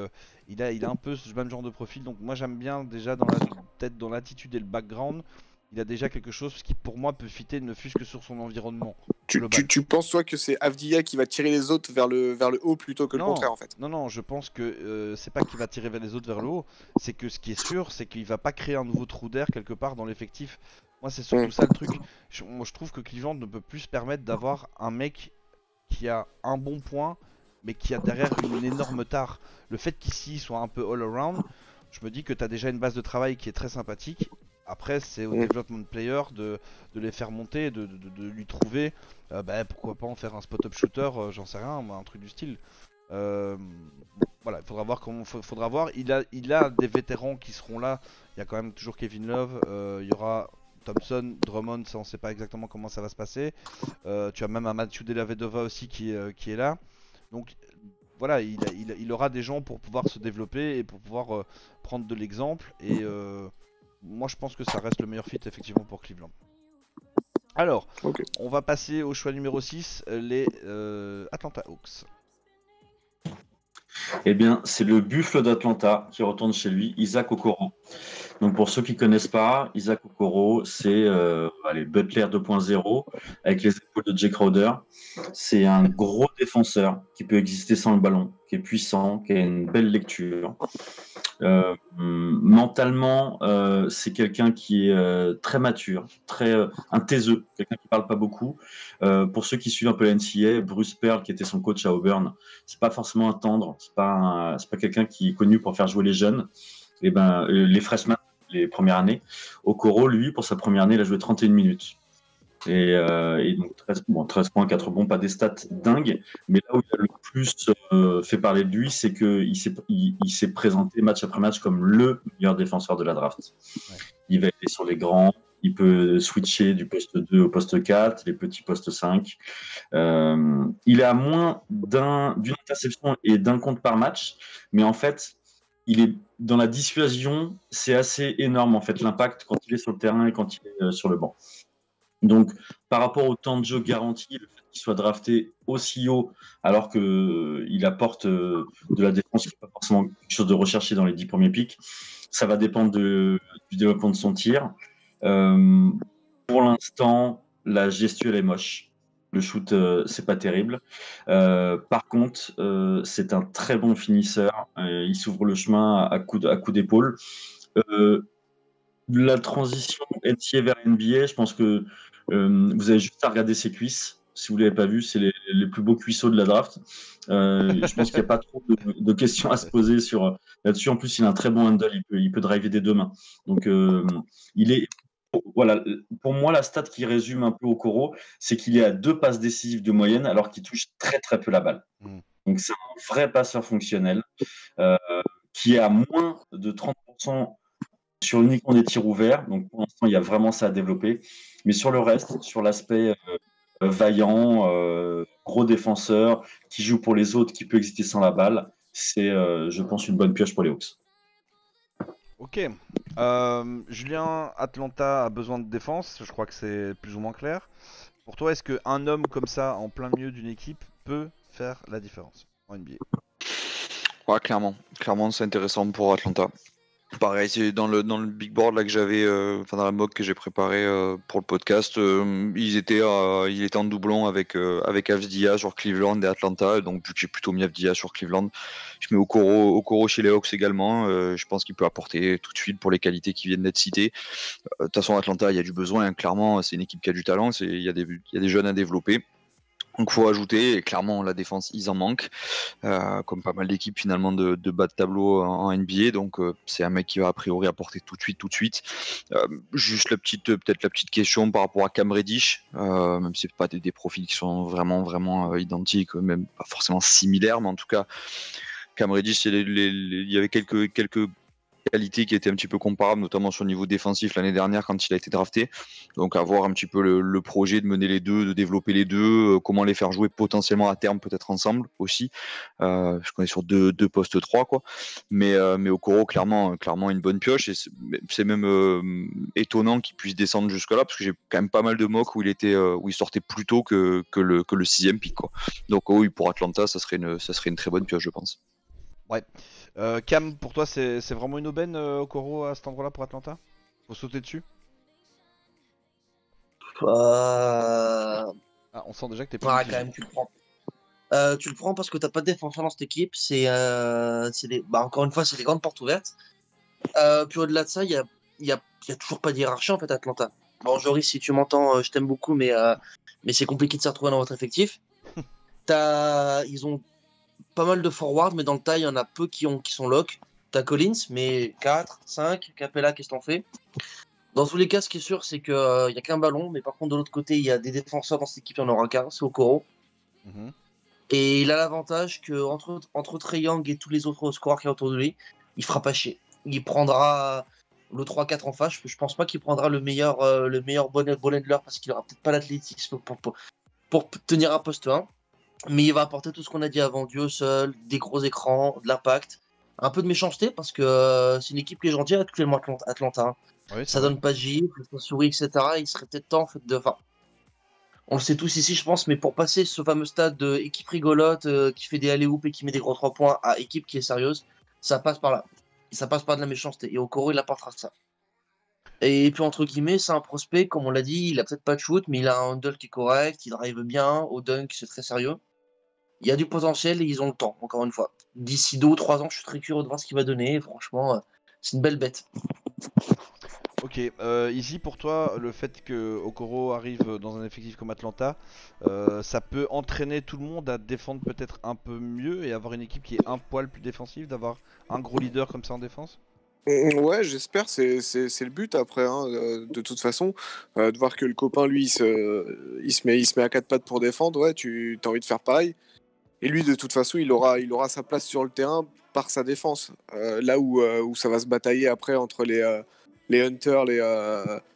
il a un peu ce même genre de profil. Donc moi j'aime bien déjà peut-être dans l'attitude et le background. Il a déjà quelque chose qui pour moi peut fitter ne fût-ce que sur son environnement global. Tu penses toi que c'est Avdia qui va tirer les autres vers le haut plutôt que le Non, contraire en fait? non, je pense que c'est pas qu'il va tirer vers les autres vers le haut, c'est que ce qui est sûr, c'est qu'il va pas créer un nouveau trou d'air quelque part dans l'effectif. Moi, c'est surtout ça le truc. Moi, je trouve que Cleveland ne peut plus se permettre d'avoir un mec qui a un bon point, mais qui a derrière une énorme tare. Le fait qu'ici soit un peu all around, je me dis que tu as déjà une base de travail qui est très sympathique. Après, c'est au development player de les faire monter, de lui trouver, pourquoi pas en faire un spot-up shooter, j'en sais rien, un truc du style. Voilà, il faudra voir comment. Faudra voir. Il a des vétérans qui seront là. Il y a quand même toujours Kevin Love. Il y aura Thompson, Drummond, ça on sait pas exactement comment ça va se passer. Tu as même un Mathieu Delavedova aussi qui est là. Donc voilà, il aura des gens pour pouvoir se développer et pour pouvoir prendre de l'exemple. Et moi je pense que ça reste le meilleur fit effectivement pour Cleveland. Alors, on va passer au choix numéro 6, les Atlanta Hawks. Eh bien, c'est le buffle d'Atlanta qui retourne chez lui, Isaac Okoro. Donc, pour ceux qui ne connaissent pas, Isaac Okoro, c'est Butler 2.0 avec les épaules de Jay Crowder. C'est un gros défenseur qui peut exister sans le ballon, qui est puissant, qui a une belle lecture. Mentalement, c'est quelqu'un qui est très mature, un taiseux, quelqu'un qui parle pas beaucoup. Pour ceux qui suivent un peu la NCAA, Bruce Pearl, qui était son coach à Auburn, c'est pas forcément un tendre, c'est pas quelqu'un qui est connu pour faire jouer les jeunes. Et les freshmen, les premières années. Okoro, lui, pour sa première année, il a joué 31 minutes. Et donc 13 points, 4 bons, pas des stats dingues, mais là où il a le plus fait parler de lui, c'est qu'il s'est présenté match après match comme le meilleur défenseur de la draft. Ouais. Il va aller sur les grands, il peut switcher du poste 2 au poste 4, les petits postes 5. Il a moins d'une interception et d'un compte par match, mais en fait, il est dans la dissuasion, c'est assez énorme en fait, l'impact quand il est sur le terrain et quand il est sur le banc. Donc, par rapport au temps de jeu garanti, le fait qu'il soit drafté aussi haut, alors qu'il apporte de la défense qui n'est pas forcément quelque chose de recherché dans les 10 premiers pics, ça va dépendre du développement de son tir. Pour l'instant, la gestuelle est moche. Le shoot, c'est pas terrible. Par contre, c'est un très bon finisseur. Il s'ouvre le chemin à coup d'épaule. La transition NCAA vers NBA, je pense que vous avez juste à regarder ses cuisses. Si vous ne l'avez pas vu, c'est les plus beaux cuisseaux de la draft. Je pense qu'il n'y a pas trop de questions à se poser là-dessus. En plus, il a un très bon handle. Il peut driver des deux mains. Donc, il est. Voilà, pour moi, la stat qui résume un peu Okoro, c'est qu'il est à 2 passes décisives de moyenne, alors qu'il touche très très peu la balle. Donc, c'est un vrai passeur fonctionnel qui est à moins de 30% sur uniquement des tirs ouverts. Donc, pour l'instant, il y a vraiment ça à développer. Mais sur le reste, sur l'aspect vaillant, gros défenseur, qui joue pour les autres, qui peut exister sans la balle, c'est, je pense, une bonne pioche pour les Hawks. Ok. Julien, Atlanta a besoin de défense. Je crois que c'est plus ou moins clair. Pour toi, est-ce qu'un homme comme ça, en plein milieu d'une équipe, peut faire la différence en NBA? Ouais, clairement. Clairement, c'est intéressant pour Atlanta. Pareil, c'est dans le big board là que j'avais, dans la mock que j'ai préparé pour le podcast, il était en doublon avec Avdia sur Cleveland et Atlanta, donc vu que j'ai plutôt mis Avdia sur Cleveland, je mets Okoro chez les Hawks également. Je pense qu'il peut apporter tout de suite pour les qualités qui viennent d'être citées. De toute façon, Atlanta, il y a du besoin, hein, clairement, c'est une équipe qui a du talent, il y a des jeunes à développer. Donc faut ajouter, et clairement la défense ils en manquent, comme pas mal d'équipes finalement de bas de tableau en NBA, donc c'est un mec qui va a priori apporter tout de suite. Juste peut-être la petite question par rapport à Cam Reddish, même si c'est pas des profils qui sont vraiment identiques, même pas forcément similaires, mais en tout cas Cam Reddish, il y avait quelques qualités qui étaient un petit peu comparables, notamment sur le niveau défensif l'année dernière quand il a été drafté. Donc à voir un petit peu le projet de mener les deux, de développer les deux, comment les faire jouer potentiellement à terme peut-être ensemble aussi. Je connais sur deux postes 3 quoi. Mais Okoro clairement une bonne pioche, et c'est même étonnant qu'il puisse descendre jusque là parce que j'ai quand même pas mal de mocks où il sortait plus tôt que le 6e pick quoi. Donc oui, pour Atlanta ça serait une très bonne pioche je pense. Ouais. Cam, pour toi, c'est vraiment une aubaine, Okoro, à cet endroit-là pour Atlanta? Faut sauter dessus? Euh... Ah, on sent déjà que t'es Ouais, pas quand même, tu le prends. Tu le prends parce que t'as pas de défenseur dans cette équipe. Encore une fois, c'est des grandes portes ouvertes. Puis au-delà de ça, il y a toujours pas de hiérarchie en fait à Atlanta. Bon, Joris, si tu m'entends, je t'aime beaucoup, mais c'est compliqué de s'y retrouver dans votre effectif. Ils ont pas mal de forwards, mais dans le tas, il y en a peu qui sont lock. T'as Collins, mais 4, 5, Capella, qu'est-ce que t'en fais? Dans tous les cas, ce qui est sûr, c'est qu'il n'y a qu'un ballon, mais par contre, de l'autre côté, il y a des défenseurs dans cette équipe, il n'y en aura qu'un, c'est Okoro. Mhm. Et il a l'avantage que entre Trae Young et tous les autres scoreurs qui sont autour de lui, il fera pas chier. Il prendra le 3-4 en face. Je pense pas qu'il prendra le meilleur ball handler parce qu'il aura peut-être pas l'athlétisme pour tenir un poste 1. Mais il va apporter tout ce qu'on a dit avant, du hustle, des gros écrans, de l'impact, un peu de méchanceté parce que c'est une équipe qui est gentille actuellement Atlanta. Hein. Oui, c'est Ça vrai. donne pas de gifle, ça sourit, etc. Il serait peut-être temps en fait de. Enfin, on le sait tous ici, je pense, mais pour passer ce fameux stade de équipe rigolote qui fait des alley-oops et qui met des gros 3 points à équipe qui est sérieuse, ça passe par là. Ça passe par de la méchanceté. Et Okoro, il apportera ça. Et puis, entre guillemets, c'est un prospect, comme on l'a dit, il a peut-être pas de shoot, mais il a un handle qui est correct, il drive bien, au dunk, c'est très sérieux. Il y a du potentiel et ils ont le temps, encore une fois. D'ici 2 ou 3 ans, je suis très curieux de voir ce qu'il va donner. Et franchement, c'est une belle bête. Ok, ici pour toi, le fait que Okoro arrive dans un effectif comme Atlanta, ça peut entraîner tout le monde à défendre peut-être un peu mieux et avoir une équipe qui est un poil plus défensive, d'avoir un gros leader comme ça en défense? Ouais, j'espère, c'est le but après, hein, de toute façon, de voir que le copain, lui, il se met à quatre pattes pour défendre, ouais, tu as envie de faire pareil. Et lui, de toute façon, il aura sa place sur le terrain par sa défense. Là où ça va se batailler après entre les Hunter,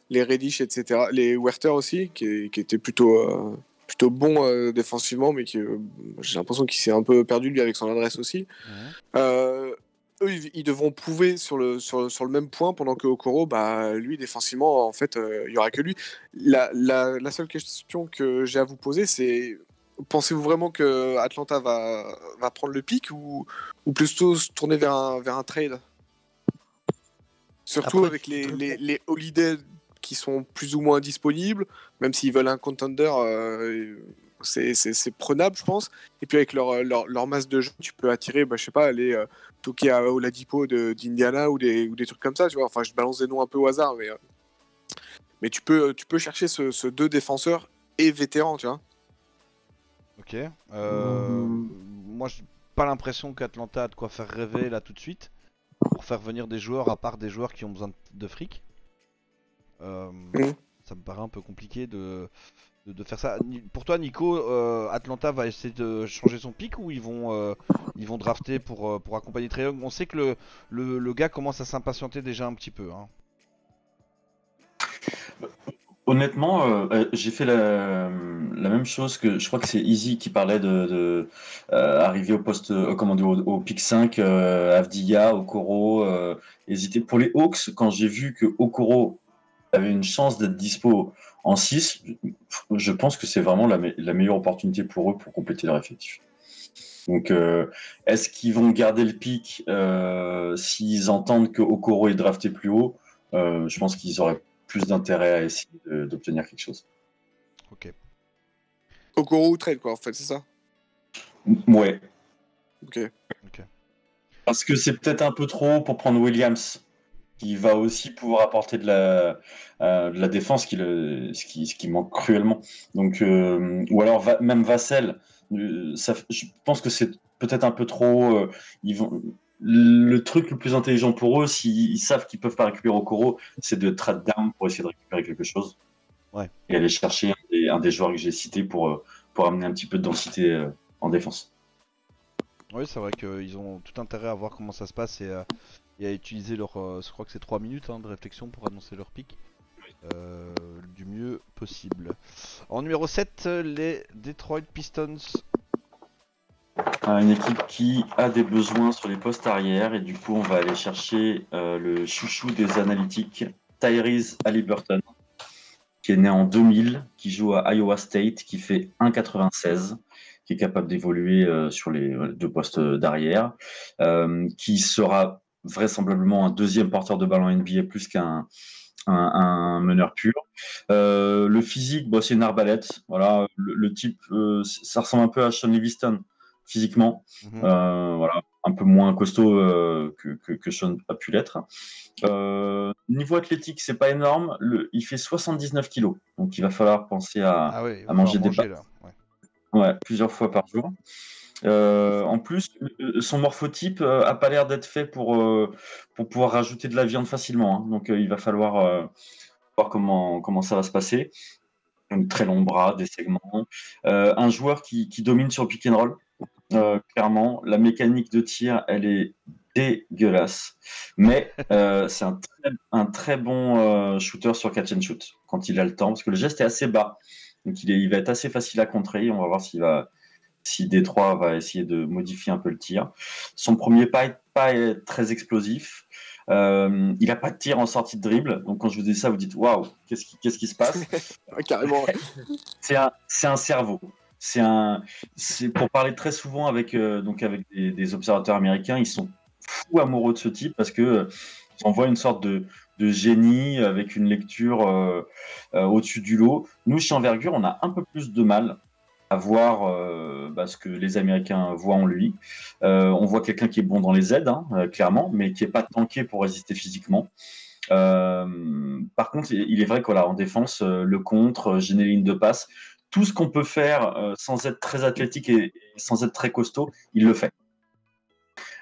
les Reddish, etc. Les Werther aussi, qui étaient plutôt bons défensivement, mais j'ai l'impression qu'il s'est un peu perdu lui avec son adresse aussi. Mhm. Eux, ils devront prouver sur le même point, pendant que Okoro, bah, lui, défensivement, en fait, il n'y aura que lui. La seule question que j'ai à vous poser, c'est: pensez-vous vraiment que Atlanta va prendre le pick, ou plutôt se tourner vers un trade? Surtout Après, avec les holidays qui sont plus ou moins disponibles, même s'ils veulent un contender, c'est prenable, je pense. Et puis avec leur masse de jeu, tu peux attirer, bah, je sais pas, les Toki Oladipo d'Indiana, ou des trucs comme ça, tu vois. Enfin, je balance des noms un peu au hasard, mais tu peux chercher ce deux défenseurs et vétérans, tu vois. Ok. Mhm. Moi, j'ai pas l'impression qu'Atlanta a de quoi faire rêver là tout de suite pour faire venir des joueurs à part des joueurs qui ont besoin de fric. Euh, Mhm. Ça me paraît un peu compliqué de faire ça. Pour toi, Nico, Atlanta va essayer de changer son pick ou ils vont drafter pour accompagner Trae Young? On sait que le gars commence à s'impatienter déjà un petit peu. Hein. Honnêtement, j'ai fait la même chose que je crois que c'est Easy qui parlait de arriver au poste, comment dire, au pick 5, Avdia, Okoro, hésiter. Pour les Hawks, quand j'ai vu que Okoro avait une chance d'être dispo en 6, je pense que c'est vraiment la meilleure opportunité pour eux pour compléter leur effectif. Donc, est-ce qu'ils vont garder le pic s'ils entendent que Okoro est drafté plus haut? Je pense qu'ils auraient plus d'intérêt à essayer d'obtenir quelque chose. Ok. Okoro ou trade, quoi, en fait, c'est ça? Ouais. Ok. Parce que c'est peut-être un peu trop pour prendre Williams, qui va aussi pouvoir apporter de la défense, ce qui manque cruellement. Donc, ou alors même Vassell. Je pense que c'est peut-être un peu trop. Le truc le plus intelligent pour eux, s'ils savent qu'ils peuvent pas récupérer Okoro, c'est de trade down pour essayer de récupérer quelque chose. Ouais. Et aller chercher un des joueurs que j'ai cités pour amener un petit peu de densité en défense. Oui, c'est vrai qu'ils ont tout intérêt à voir comment ça se passe et à utiliser leur. Je crois que c'est 3 minutes de réflexion pour annoncer leur pic. Du mieux possible. En numéro 7, les Detroit Pistons. Une équipe qui a des besoins sur les postes arrière et du coup on va aller chercher le chouchou des analytiques, Tyrese Haliburton, qui est né en 2000, qui joue à Iowa State, qui fait 1,96, qui est capable d'évoluer sur les deux postes d'arrière, qui sera vraisemblablement un deuxième porteur de ballon NBA plus qu'un un meneur pur. Le physique, bon, c'est une arbalète. Voilà, le type, ça ressemble un peu à Sean Livingston physiquement. Voilà, un peu moins costaud que Sean a pu l'être. Niveau athlétique, c'est pas énorme. Il fait 79 kilos, donc il va falloir penser à manger des pâtes. Là. Ouais, plusieurs fois par jour. En plus, son morphotype a pas l'air d'être fait pour pouvoir rajouter de la viande facilement. Hein. Donc, il va falloir voir comment ça va se passer. Donc, très long bras, des segments. Un joueur qui domine sur le pick and roll. Clairement, la mécanique de tir, elle est dégueulasse. Mais c'est un très bon shooter sur catch and shoot quand il a le temps, parce que le geste est assez bas. Donc, il va être assez facile à contrer. On va voir si Détroit va essayer de modifier un peu le tir. Son premier pas est très explosif. Il n'a pas de tir en sortie de dribble. Donc quand je vous dis ça, vous dites waouh, qu'est-ce qui se passe? Carrément. C'est un cerveau. C'est pour parler très souvent avec des observateurs américains, ils sont fous amoureux de ce type parce que ils envoient une sorte de génie avec une lecture au-dessus du lot. Nous, chez Envergure, on a un peu plus de mal à voir ce que les Américains voient en lui. On voit quelqu'un qui est bon dans les aides, clairement, mais qui n'est pas tanké pour résister physiquement. Par contre, il est vrai qu'en défense, le contre, gêner les lignes de passe, tout ce qu'on peut faire sans être très athlétique et sans être très costaud, il le fait.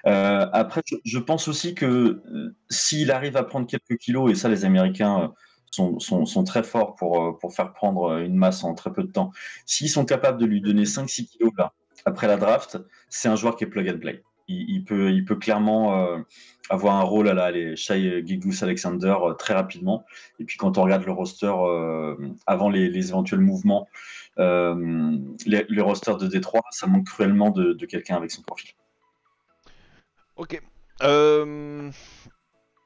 Après, je pense aussi que s'il arrive à prendre quelques kilos, et ça les Américains sont très forts pour faire prendre une masse en très peu de temps, s'ils sont capables de lui donner 5-6 kilos là, après la draft, c'est un joueur qui est plug and play. Il peut clairement avoir un rôle à la Shai Gilgeous-Alexander très rapidement. Et puis quand on regarde le roster avant les éventuels mouvements, les rosters de Détroit, ça manque cruellement de quelqu'un avec son profil. Ok.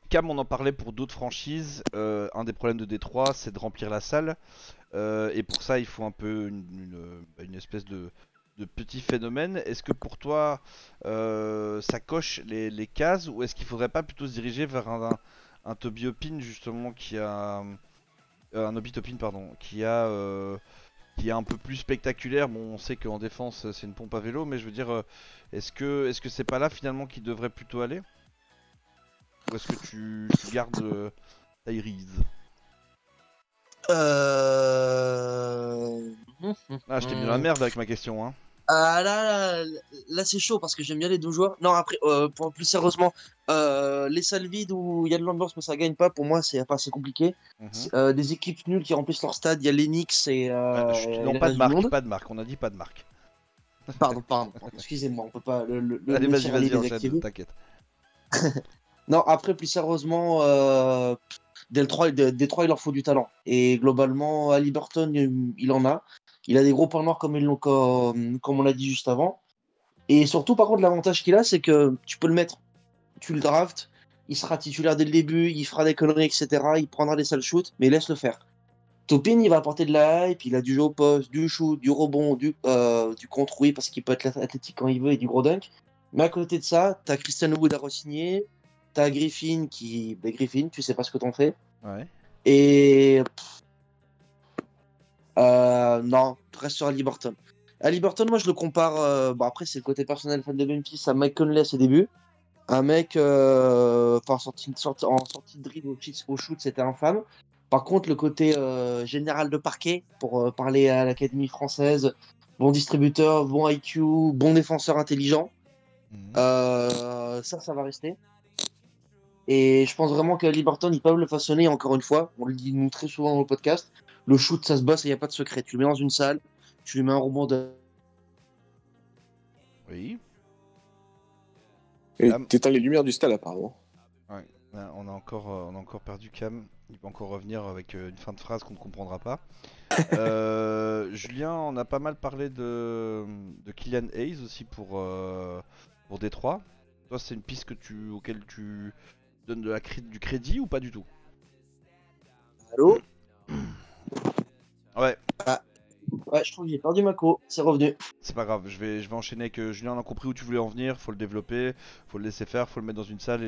Cam, on en parlait pour d'autres franchises. Un des problèmes de Détroit, c'est de remplir la salle. Et pour ça, il faut un peu une espèce de petit phénomène. Est-ce que pour toi, ça coche les cases, ou est-ce qu'il faudrait pas plutôt se diriger vers un Toby Opin justement qui a un Obi Toppin, pardon, qui est un peu plus spectaculaire. Bon, on sait qu'en défense c'est une pompe à vélo, mais je veux dire, est-ce que c'est pas là finalement qu'il devrait plutôt aller, ou est-ce que tu gardes Tyrese? Ah, je t'ai mis dans la merde avec ma question, hein. Ah là c'est chaud parce que j'aime bien les deux joueurs. Non, après, pour plus sérieusement, les salles vides où il y a de l'ambiance mais ça gagne pas, pour moi c'est compliqué. Des équipes nulles qui remplissent leur stade, il y a l'Enix et. Non, pas de marque, on a dit pas de marque. Pardon, excusez-moi, on peut pas. Allez, vas-y, enchaîne, t'inquiète. Non, après, plus sérieusement, Détroit, il leur faut du talent. Et globalement, Haliburton, il en a. Il a des gros points noirs comme on l'a dit juste avant. Et surtout, par contre, l'avantage qu'il a, c'est que tu peux le mettre, tu le drafts, il sera titulaire dès le début, il fera des conneries, etc. Il prendra des sales shoots, mais laisse le faire. Topin, il va apporter de la hype, il a du jeu au poste, du shoot, du rebond, du contre, oui, parce qu'il peut être athlétique quand il veut et du gros dunk. Mais à côté de ça, t'as Christian Wood à re-signer, t'as Griffin qui. Ben, Griffin, tu sais pas ce que t'en fais. Ouais. Et. Non, reste sur Haliburton. Haliburton, moi je le compare. Bon, après, c'est le côté personnel fan de Memphis à Mike Conley à ses débuts. Un mec, en sortie de dribble au shoot, c'était infâme. Par contre, le côté général de parquet, pour parler à l'Académie française, bon distributeur, bon IQ, bon défenseur intelligent, ça va rester. Et je pense vraiment que Liberton, ils peuvent le façonner, encore une fois, on le dit nous très souvent dans le podcast, le shoot, ça se bosse et il n'y a pas de secret. Tu le mets dans une salle, tu lui mets un rebond de... Oui. Et Cam. t'éteins les lumières du stade apparemment. Ouais. On a encore perdu Cam. Il peut encore revenir avec une fin de phrase qu'on ne comprendra pas. Julien, on a pas mal parlé de Killian Hayes aussi pour Détroit. Toi, c'est une piste auquel tu donnes du crédit ou pas du tout? Allô? Ouais. Ouais, je trouve que j'ai perdu ma co, c'est revenu. C'est pas grave, je vais enchaîner avec Julien. On a compris où tu voulais en venir, faut le développer, faut le laisser faire, faut le mettre dans une salle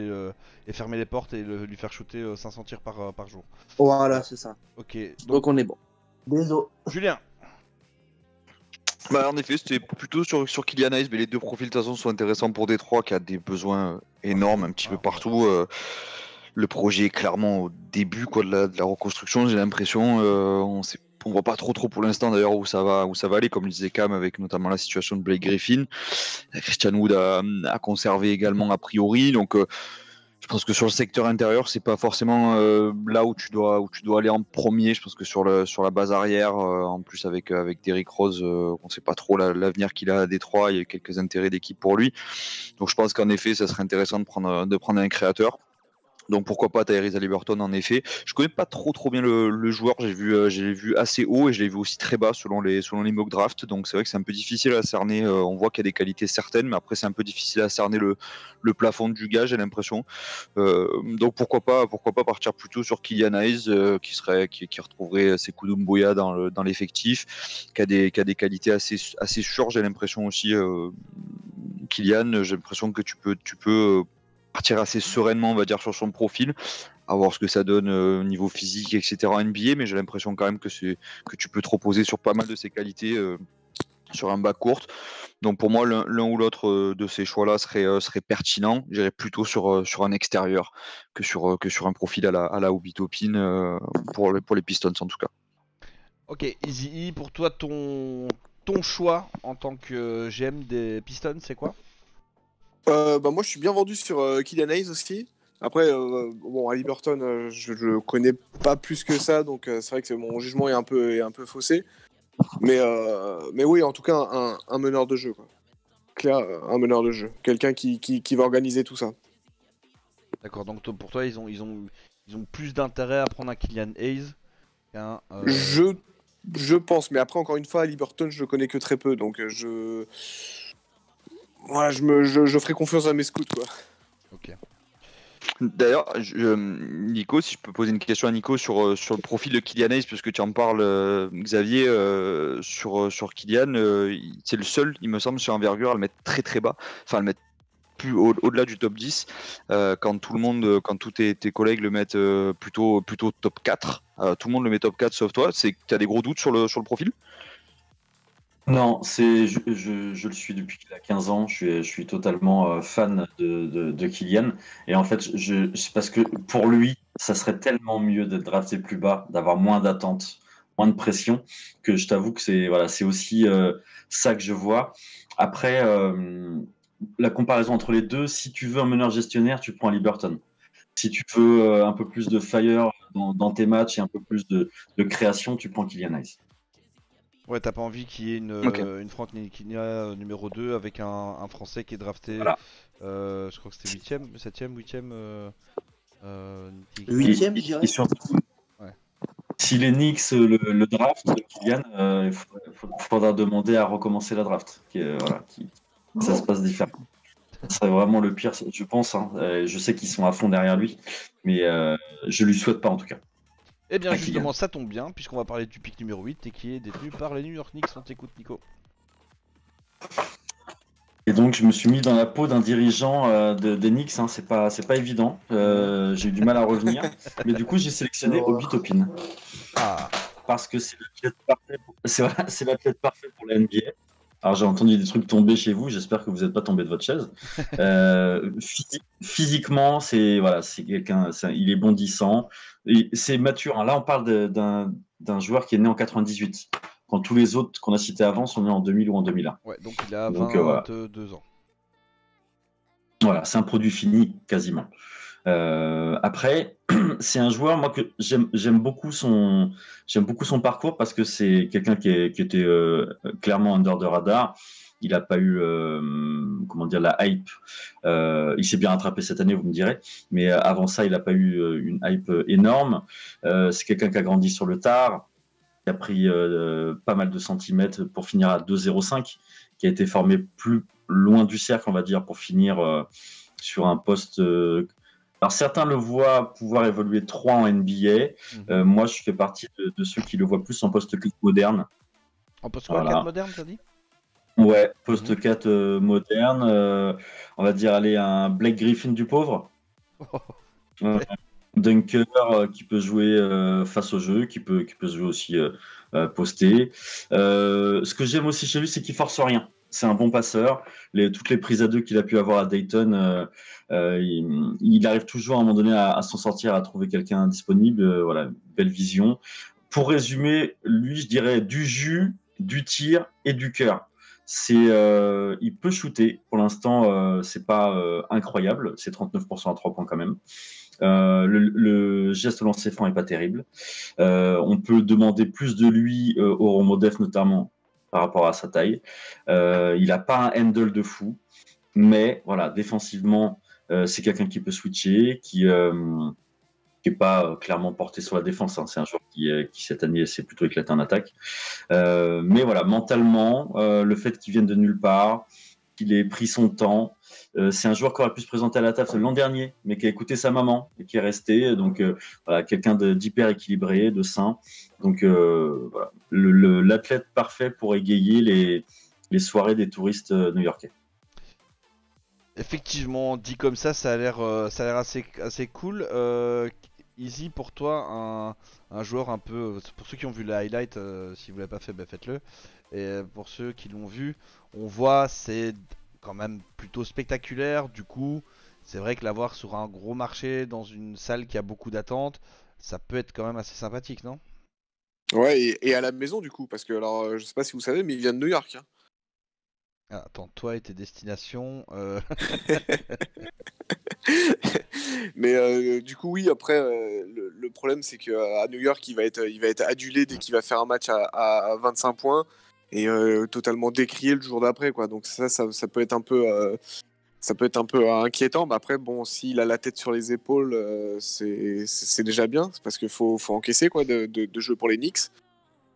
et fermer les portes et lui faire shooter 500 tirs par jour. Voilà, c'est ça. Ok, Donc on est bon. Désolé. Julien. Bah, en effet, c'était plutôt sur Killian Hayes, mais les deux profils de toute façon sont intéressants pour Détroit qui a des besoins énormes un petit peu partout. Le projet est clairement au début quoi, de la reconstruction, j'ai l'impression. On voit pas trop pour l'instant d'ailleurs où ça va aller, comme le disait Cam, avec notamment la situation de Blake Griffin. Christian Wood a conservé également a priori, donc je pense que sur le secteur intérieur, c'est pas forcément là où tu dois aller en premier. Je pense que sur la base arrière, en plus avec Derrick Rose, on sait pas trop l'avenir qu'il a à Détroit. Il y a eu quelques intérêts d'équipe pour lui, donc je pense qu'en effet, ça serait intéressant de prendre un créateur. Donc pourquoi pas Tyrese Haliburton en effet. Je connais pas trop bien le joueur, je l'ai vu assez haut et je l'ai vu aussi très bas selon les mock drafts, donc c'est vrai que c'est un peu difficile à cerner. On voit qu'il y a des qualités certaines, mais après c'est un peu difficile à cerner le plafond du gars, j'ai l'impression. Donc pourquoi pas partir plutôt sur Killian Hayes qui retrouverait ses Kudum Boya dans l'effectif, qui a des qualités assez sûres, j'ai l'impression aussi. Killian, j'ai l'impression que tu peux partir assez sereinement, on va dire, sur son profil, à voir ce que ça donne au niveau physique, etc. en NBA, mais j'ai l'impression quand même que tu peux te reposer sur pas mal de ses qualités sur un bas court. Donc pour moi, l'un ou l'autre de ces choix-là serait pertinent. J'irais plutôt sur un extérieur que sur un profil à la Obi Toppin pour les Pistons en tout cas. Ok, Easy E, pour toi, ton choix en tant que GM des Pistons, c'est quoi? Moi je suis bien vendu sur Killian Hayes aussi. Après, Haliburton, je le connais pas plus que ça, donc c'est vrai que mon jugement est un peu faussé. Mais oui, en tout cas, un meneur de jeu, quoi. Claire, un meneur de jeu. Quelqu'un qui va organiser tout ça. D'accord, donc pour toi, ils ont plus d'intérêt à prendre un Killian Hayes qu'un... Je pense, mais après, encore une fois, Haliburton, je le connais que très peu, donc voilà, je ferai confiance à mes scouts, quoi. Ok. D'ailleurs, Nico, si je peux poser une question à Nico sur le profil de Killian Hayes, puisque tu en parles, Xavier, sur Killian, c'est le seul, il me semble, sur envergure à le mettre très très bas, enfin à le mettre plus au-delà du top 10, quand tous tes collègues le mettent plutôt top 4, tout le monde le met top 4 sauf toi, c'est que tu as des gros doutes sur le profil? Non, je le suis depuis qu'il a 15 ans. Je suis totalement fan de Kylian. Et en fait, c'est parce que pour lui, ça serait tellement mieux d'être drafté plus bas, d'avoir moins d'attentes, moins de pression, que je t'avoue que c'est aussi ça que je vois. Après, la comparaison entre les deux, si tu veux un meneur gestionnaire, tu prends Haliburton. Si tu veux un peu plus de fire dans tes matchs et un peu plus de création, tu prends Killian Hayes. Ouais, t'as pas envie qu'il y ait une Franck Ntilikina numéro 2 avec un Français qui est drafté, Voilà. je crois que c'était 8ème, 7ème, 8ème. 8ème, je dirais. Et surtout, Ouais. si les Knicks le draft, Kylian, il faudra demander à recommencer la draft. Ça se passe différemment. C'est vraiment le pire, je pense. Je sais qu'ils sont à fond derrière lui, mais je lui souhaite pas en tout cas. Eh bien à Kylian. justement ça tombe bien puisqu'on va parler du pick numéro 8 et qui est détenu par les New York Knicks. On t'écoute Nico. Et donc, je me suis mis dans la peau d'un dirigeant des Knicks, hein, c'est pas évident. J'ai eu du mal à revenir. Mais du coup, j'ai sélectionné Obi Toppin. Ah, Parce que c'est l'athlète parfait c'est l'athlète parfait pour la NBA. Alors, j'ai entendu des trucs tomber chez vous, j'espère que vous n'êtes pas tombé de votre chaise. Physiquement, c'est quelqu'un, il est bondissant. Et c'est mature, hein. Là, on parle d'un joueur qui est né en 98, quand tous les autres qu'on a cités avant sont nés en 2000 ou en 2001. ouais, donc il a Donc, 22 ans. Voilà, c'est un produit fini quasiment. Après, c'est un joueur moi que j'aime beaucoup son parcours parce que c'est quelqu'un qui était clairement under the radar. Il n'a pas eu comment dire la hype. Il s'est bien rattrapé cette année, vous me direz, mais avant ça, il n'a pas eu une hype énorme. C'est quelqu'un qui a grandi sur le tard, qui a pris pas mal de centimètres pour finir à 2,05, qui a été formé plus loin du cercle, on va dire, pour finir sur un poste. Alors certains le voient pouvoir évoluer 3 en NBA. Moi, je fais partie de ceux qui le voient plus en poste 4 moderne. En poste quoi, 4 moderne, t'as dit? Ouais, poste 4 moderne. On va dire, allez, un Blake Griffin du pauvre. Dunker qui peut jouer face au jeu, qui peut jouer aussi posté. Ce que j'aime aussi chez lui, c'est qu'il force rien. C'est un bon passeur. Toutes les prises à deux qu'il a pu avoir à Dayton, il arrive toujours à un moment donné à s'en sortir, à trouver quelqu'un disponible. Voilà, belle vision. Pour résumer, lui, je dirais du jus, du tir et du cœur. Il peut shooter. Pour l'instant, c'est pas incroyable. C'est 39% à 3 points quand même. Le geste lancé franc est pas terrible. On peut demander plus de lui au Romodef notamment par rapport à sa taille. Il n'a pas un handle de fou, mais voilà, défensivement, c'est quelqu'un qui peut switcher, qui est pas clairement porté sur la défense. Hein. C'est un joueur qui cette année s'est plutôt éclaté en attaque. Mais voilà, mentalement, le fait qu'il vienne de nulle part, qu'il ait pris son temps. C'est un joueur qui aurait pu se présenter à la table l'an dernier, mais qui a écouté sa maman et qui est resté. Donc, voilà, quelqu'un d'hyper équilibré, de sain. Donc, voilà, l'athlète parfait pour égayer les soirées des touristes new-yorkais. Effectivement, dit comme ça a l'air assez cool. Easy, pour toi, un joueur un peu. Pour ceux qui ont vu les highlights, si vous l'avez pas fait, bah faites-le. Et pour ceux qui l'ont vu, on voit c'est quand même plutôt spectaculaire. Du coup, c'est vrai que l'avoir sur un gros marché dans une salle qui a beaucoup d'attentes, ça peut être quand même assez sympathique, non? Ouais, et à la maison du coup, parce que alors je sais pas si vous savez, mais il vient de New York. Hein. Ah, attends, toi et tes destinations. Mais du coup, oui, après, le problème, c'est qu'à New York, il va être adulé dès qu'il va faire un match à 25 points et totalement décrié le jour d'après, quoi. Donc ça peut être un peu inquiétant. Mais après, bon, s'il a la tête sur les épaules, c'est déjà bien, parce qu'il faut encaisser, quoi, de jouer pour les Knicks.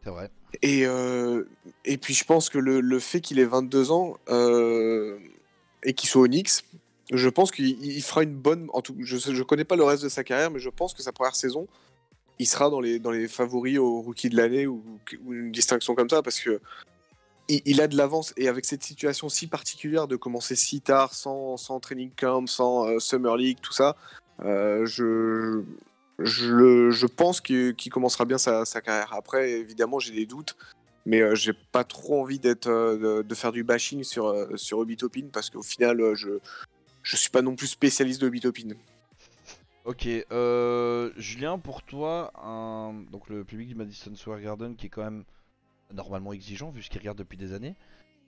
C'est vrai. Et puis je pense que le fait qu'il ait 22 ans et qu'il soit au Knicks, je pense qu'il fera une bonne. Je connais pas le reste de sa carrière, mais je pense que sa première saison, il sera dans les favoris au rookie de l'année ou une distinction comme ça, parce que il a de l'avance, et avec cette situation si particulière de commencer si tard, sans training camp, sans Summer League, tout ça, je pense qu'il commencera bien sa carrière. Après, évidemment, j'ai des doutes, mais j'ai pas trop envie de faire du bashing sur Obi Toppin, parce qu'au final, je suis pas non plus spécialiste de Obi Toppin. Ok, Julien, pour toi, donc le public du Madison Square Garden, qui est quand même normalement exigeant vu ce qu'il regarde depuis des années,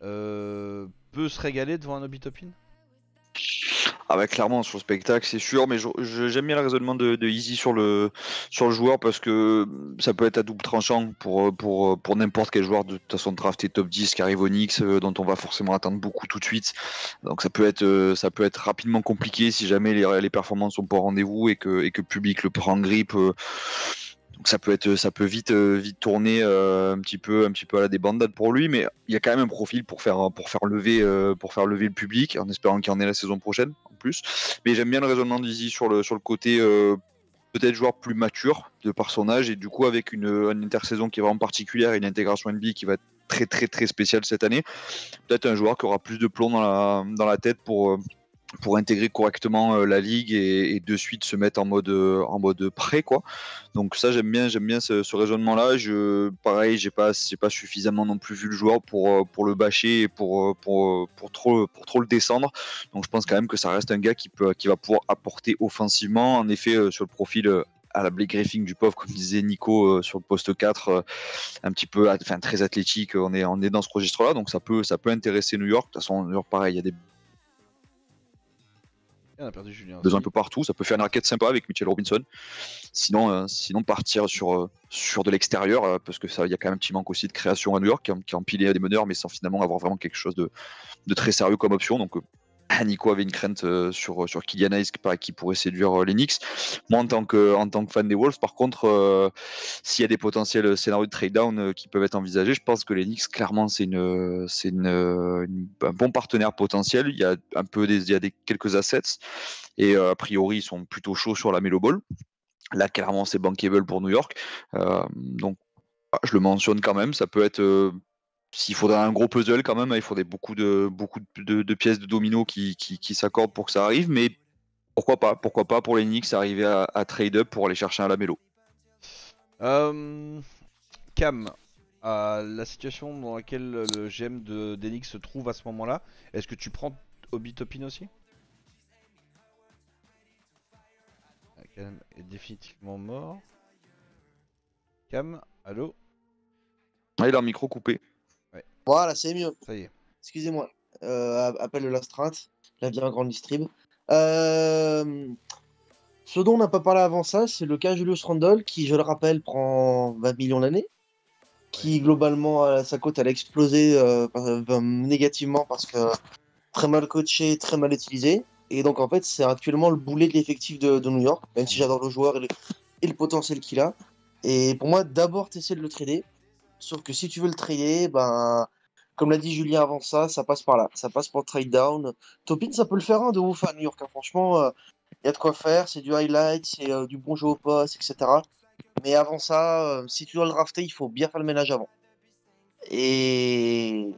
peut se régaler devant un Obi Toppin? Ah bah clairement sur le spectacle c'est sûr, mais j'aime bien le raisonnement de Easy sur le joueur, parce que ça peut être à double tranchant pour n'importe quel joueur de toute façon drafté top 10 qui arrive au Knicks, dont on va forcément attendre beaucoup tout de suite. Donc ça peut être rapidement compliqué si jamais les performances sont pas au rendez-vous et que le public le prend en grippe. Donc ça peut vite tourner un petit peu à la débandade pour lui, mais il y a quand même un profil pour faire lever le public, en espérant qu'il y en ait la saison prochaine en plus. Mais j'aime bien le raisonnement d'Izzy sur le côté peut-être joueur plus mature de par son âge et du coup avec une intersaison qui est vraiment particulière et une intégration NBA qui va être très très très spéciale cette année. Peut-être un joueur qui aura plus de plomb dans la tête pour intégrer correctement la ligue et de suite se mettre en mode prêt quoi. Donc ça j'aime bien ce raisonnement là. Pareil j'ai pas suffisamment non plus vu le joueur pour le bâcher et pour trop le descendre. Donc je pense quand même que ça reste un gars qui va pouvoir apporter offensivement. En effet sur le profil à la Blake Griffin du pauvre, comme disait Nico sur le poste 4, un petit peu très athlétique, on est dans ce registre là, donc ça peut intéresser New York. De toute façon New York pareil, il y a des On a perdu Julien. besoin un peu partout, ça peut faire une raquette sympa avec Mitchell Robinson. Sinon partir sur de l'extérieur, parce que ça, il y a quand même un petit manque aussi de création à New York, qui a empilé des meneurs, mais sans finalement avoir vraiment quelque chose de très sérieux comme option. Donc Nico avait une crainte sur Killian Hayes qui pourrait séduire les Knicks. Moi, en tant que fan des Wolves, par contre, s'il y a des potentiels scénarios de trade-down qui peuvent être envisagés, je pense que les Knicks, clairement, c'est un bon partenaire potentiel. Il y a quelques assets et a priori, ils sont plutôt chauds sur la Melo Ball. Là, clairement, c'est bankable pour New York. Donc, je le mentionne quand même. Ça peut être s'il faudrait un gros puzzle quand même, il faudrait beaucoup de pièces de domino qui s'accordent pour que ça arrive, mais pourquoi pas pour les Knicks arriver à trade up pour aller chercher un Lamelo. Cam, la situation dans laquelle le GM des Knicks se trouve à ce moment-là, est-ce que tu prends Obi Toppin aussi? Cam est définitivement mort. Cam, allô? Ah, il a un micro coupé. Voilà, c'est mieux. Ça y est. Excusez-moi. Appel de l'astreinte. La bien grande distrib. Ce dont on n'a pas parlé avant ça, c'est le cas Julius Randle, qui, je le rappelle, prend 20 millions l'année. Qui, globalement, sa cote, elle a explosé négativement parce que très mal coaché, très mal utilisé. Et donc, en fait, c'est actuellement le boulet de l'effectif de New York, même si j'adore le joueur et le potentiel qu'il a. Et pour moi, d'abord, tu essaies de le trader. Sauf que si tu veux le trader, ben, comme l'a dit Julien avant ça passe par là. Ça passe par le trade down. Toppin, ça peut le faire de ouf à New York. Hein. Franchement, il y a de quoi faire. C'est du highlight, c'est du bon jeu au poste, etc. Mais avant ça, si tu dois le drafter, il faut bien faire le ménage avant. Et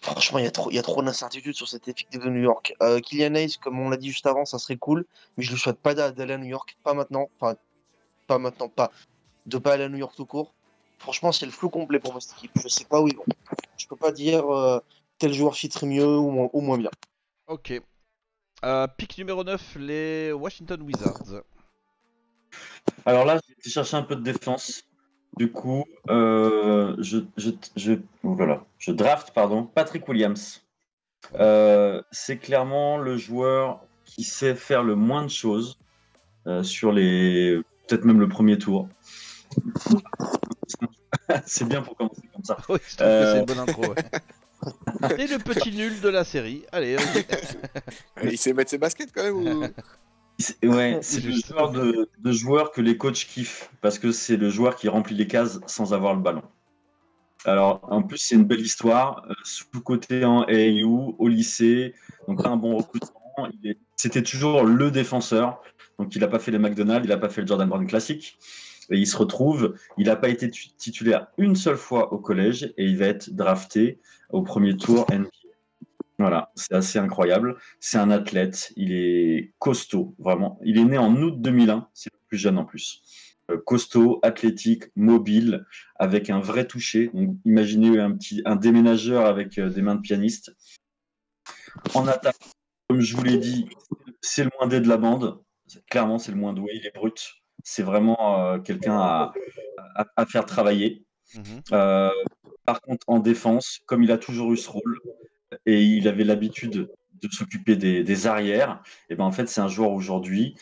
franchement, il y a trop d'incertitudes sur cet effectif de New York. Killian Hayes, comme on l'a dit juste avant, ça serait cool. Mais je ne souhaite pas d'aller à New York. Pas maintenant. Enfin, pas maintenant. De pas aller à New York tout court. Franchement, c'est le flou complet pour cette équipe. Je sais pas où ils vont. Je peux pas dire tel joueur fitterait mieux ou moins bien. Ok. Pick numéro 9, les Washington Wizards. Alors là, j'ai été chercher un peu de défense. Du coup, je draft Patrick Williams. C'est clairement le joueur qui sait faire le moins de choses sur peut-être même le premier tour. C'est bien pour commencer comme ça. Oui, je trouve que c'est une bonne intro. Ouais. Et le petit nul de la série. Allez, ok. Il sait mettre ses baskets quand même ou... Ouais, c'est le genre de joueur que les coachs kiffent parce que c'est le joueur qui remplit les cases sans avoir le ballon. Alors, en plus, c'est une belle histoire. Sous-côté en AAU, au lycée, donc un bon recrutement. C'était toujours le défenseur. Donc, il n'a pas fait les McDonald's, il n'a pas fait le Jordan Brand classique. Et il se retrouve, il n'a pas été titulaire une seule fois au collège et il va être drafté au premier tour NBA. Voilà, c'est assez incroyable. C'est un athlète, il est costaud, vraiment. Il est né en août 2001, c'est le plus jeune en plus. Costaud, athlétique, mobile, avec un vrai toucher. Donc, imaginez un déménageur avec des mains de pianiste. En attaque, comme je vous l'ai dit, c'est le moins D de la bande. Clairement, c'est le moins doué, il est brut. C'est vraiment quelqu'un à faire travailler. Par contre, en défense, comme il a toujours eu ce rôle, et il avait l'habitude de s'occuper des arrières, et ben en fait c'est un joueur aujourd'hui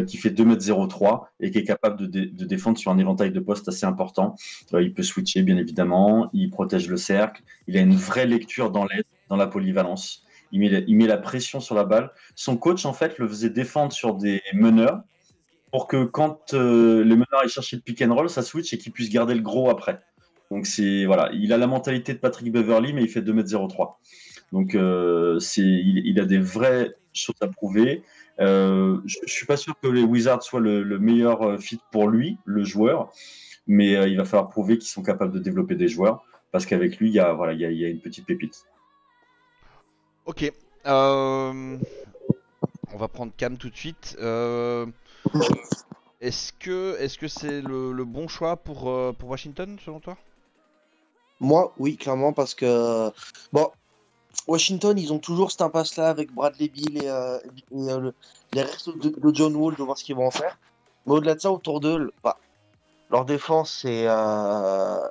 qui fait 2,03 m et qui est capable de défendre sur un éventail de postes assez important. Il peut switcher bien évidemment, il protège le cercle, il a une vraie lecture dans l'aide, dans la polyvalence, il met la pression sur la balle. Son coach en fait le faisait défendre sur des meneurs pour que quand les meneurs aillent chercher le pick and roll, ça switch et qu'il puisse garder le gros après. Donc voilà, il a la mentalité de Patrick Beverley mais il fait 2,03 m. Donc, il a des vraies choses à prouver. Je suis pas sûr que les Wizards soient le meilleur fit pour lui, le joueur, mais il va falloir prouver qu'ils sont capables de développer des joueurs, parce qu'avec lui, il y a une petite pépite. Ok. On va prendre Cam tout de suite. Est-ce que c'est le bon choix pour Washington selon toi? Moi, oui, clairement, parce que bon, Washington, ils ont toujours cette impasse-là avec Bradley Beal les restes de John Wall, de voir ce qu'ils vont en faire. Mais au-delà de ça, autour d'eux, leur défense, c'est. On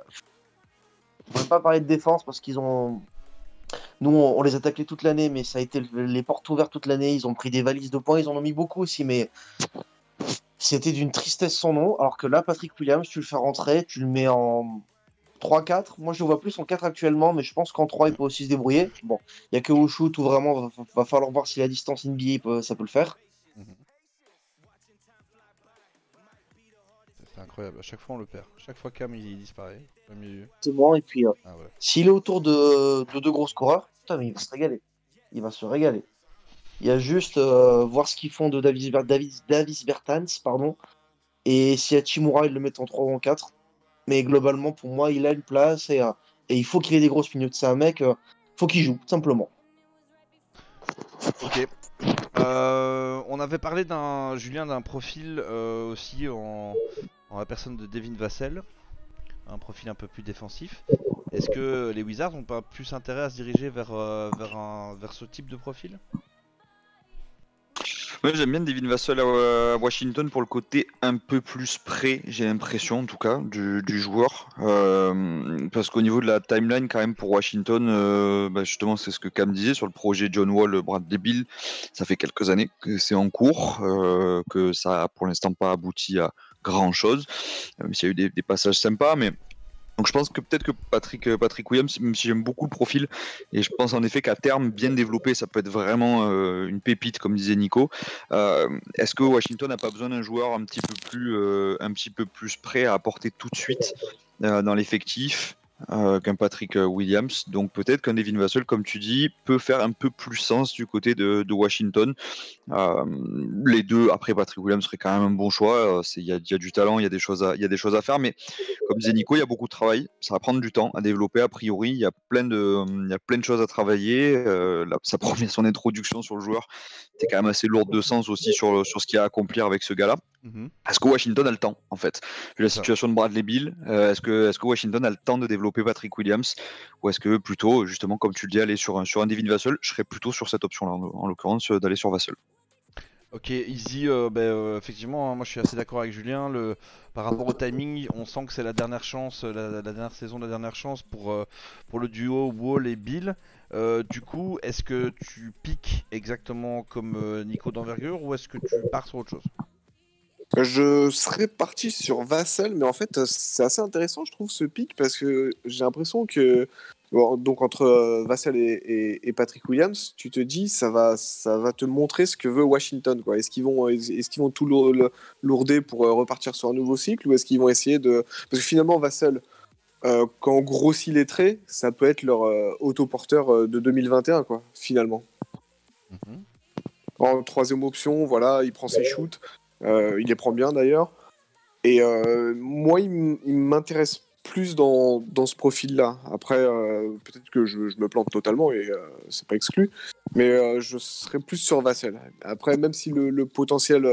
ne peut pas parler de défense parce qu'ils ont. Nous, on les attaquait toute l'année, mais ça a été les portes ouvertes toute l'année. Ils ont pris des valises de points, ils en ont mis beaucoup aussi, mais c'était d'une tristesse sans nom. Alors que là, Patrick Williams, tu le fais rentrer, tu le mets en 3-4. Moi, je le vois plus en 4 actuellement, mais je pense qu'en 3, il peut aussi se débrouiller. Bon, il n'y a que au shoot où vraiment, va falloir voir si la distance NBA, ça peut le faire. C'est incroyable, à chaque fois on le perd. Chaque fois Cam il disparaît au milieu. C'est bon, et puis, Ah ouais. s'il est autour de deux gros scoreurs, putain, mais il va se régaler. Il va se régaler. Il y a juste voir ce qu'ils font de Davis Bertans, pardon. Et si Hachimura, ils le mettent en 3 ou en 4. Mais globalement, pour moi, il a une place et il faut qu'il ait des grosses minutes. C'est un mec, faut qu'il joue, tout simplement. Ok. On avait parlé Julien, d'un profil aussi en la personne de Devin Vassell. Un profil un peu plus défensif. Est-ce que les Wizards n'ont pas plus intérêt à se diriger vers ce type de profil? Ouais, j'aime bien Devin Vassell à Washington pour le côté un peu plus près, j'ai l'impression en tout cas, du joueur. Parce qu'au niveau de la timeline, quand même, pour Washington, justement, c'est ce que Cam disait sur le projet John Wall, Bradley Beal. Ça fait quelques années que c'est en cours, que ça a pour l'instant pas abouti à grand chose. Même s'il y a eu des passages sympas, mais. Donc je pense que peut-être que Patrick Williams, même si j'aime beaucoup le profil, et je pense en effet qu'à terme, bien développé, ça peut être vraiment une pépite, comme disait Nico. Est-ce que Washington n'a pas besoin d'un joueur un petit peu plus prêt à apporter tout de suite dans l'effectif qu'un Patrick Williams? Donc peut-être qu'un Devin Vassell, comme tu dis, peut faire un peu plus sens du côté de Washington. Les deux, après Patrick Williams serait quand même un bon choix. Il y a du talent, il y a des choses à faire, mais comme disait Nico, il y a beaucoup de travail. Ça va prendre du temps à développer. A priori, il y a plein de choses à travailler. Son introduction sur le joueur était quand même assez lourde de sens aussi sur ce qu'il y a à accomplir avec ce gars-là. Est-ce que Washington a le temps, en fait, vu la situation de Bradley Beal? Est-ce que Washington a le temps de développer Patrick Williams, ou est-ce que plutôt, justement, comme tu le dis, aller sur un Devin Vassell? Je serais plutôt sur cette option-là, en l'occurrence, d'aller sur Vassell. Ok, Easy, effectivement, hein, moi je suis assez d'accord avec Julien. Par rapport au timing, on sent que c'est la dernière chance, la dernière saison, la dernière chance pour le duo Wall et Bill. Du coup, est-ce que tu piques exactement comme Nico d'envergure ou est-ce que tu pars sur autre chose? Je serais parti sur Vassell, mais en fait, c'est assez intéressant, je trouve, ce pic, parce que j'ai l'impression que, bon, donc entre Vassell et Patrick Williams, tu te dis, ça va te montrer ce que veut Washington, quoi. Est-ce qu'ils vont tout lourder pour repartir sur un nouveau cycle, ou est-ce qu'ils vont essayer de... Parce que finalement, Vassell, quand on grossit les traits, ça peut être leur autoporteur de 2021, quoi, finalement. En troisième option, voilà, il prend ses shoots. Il les prend bien d'ailleurs. Et moi, il m'intéresse plus dans ce profil-là. Après, peut-être que je me plante totalement et c'est pas exclu. Mais je serais plus sur Vassell. Après, même si le potentiel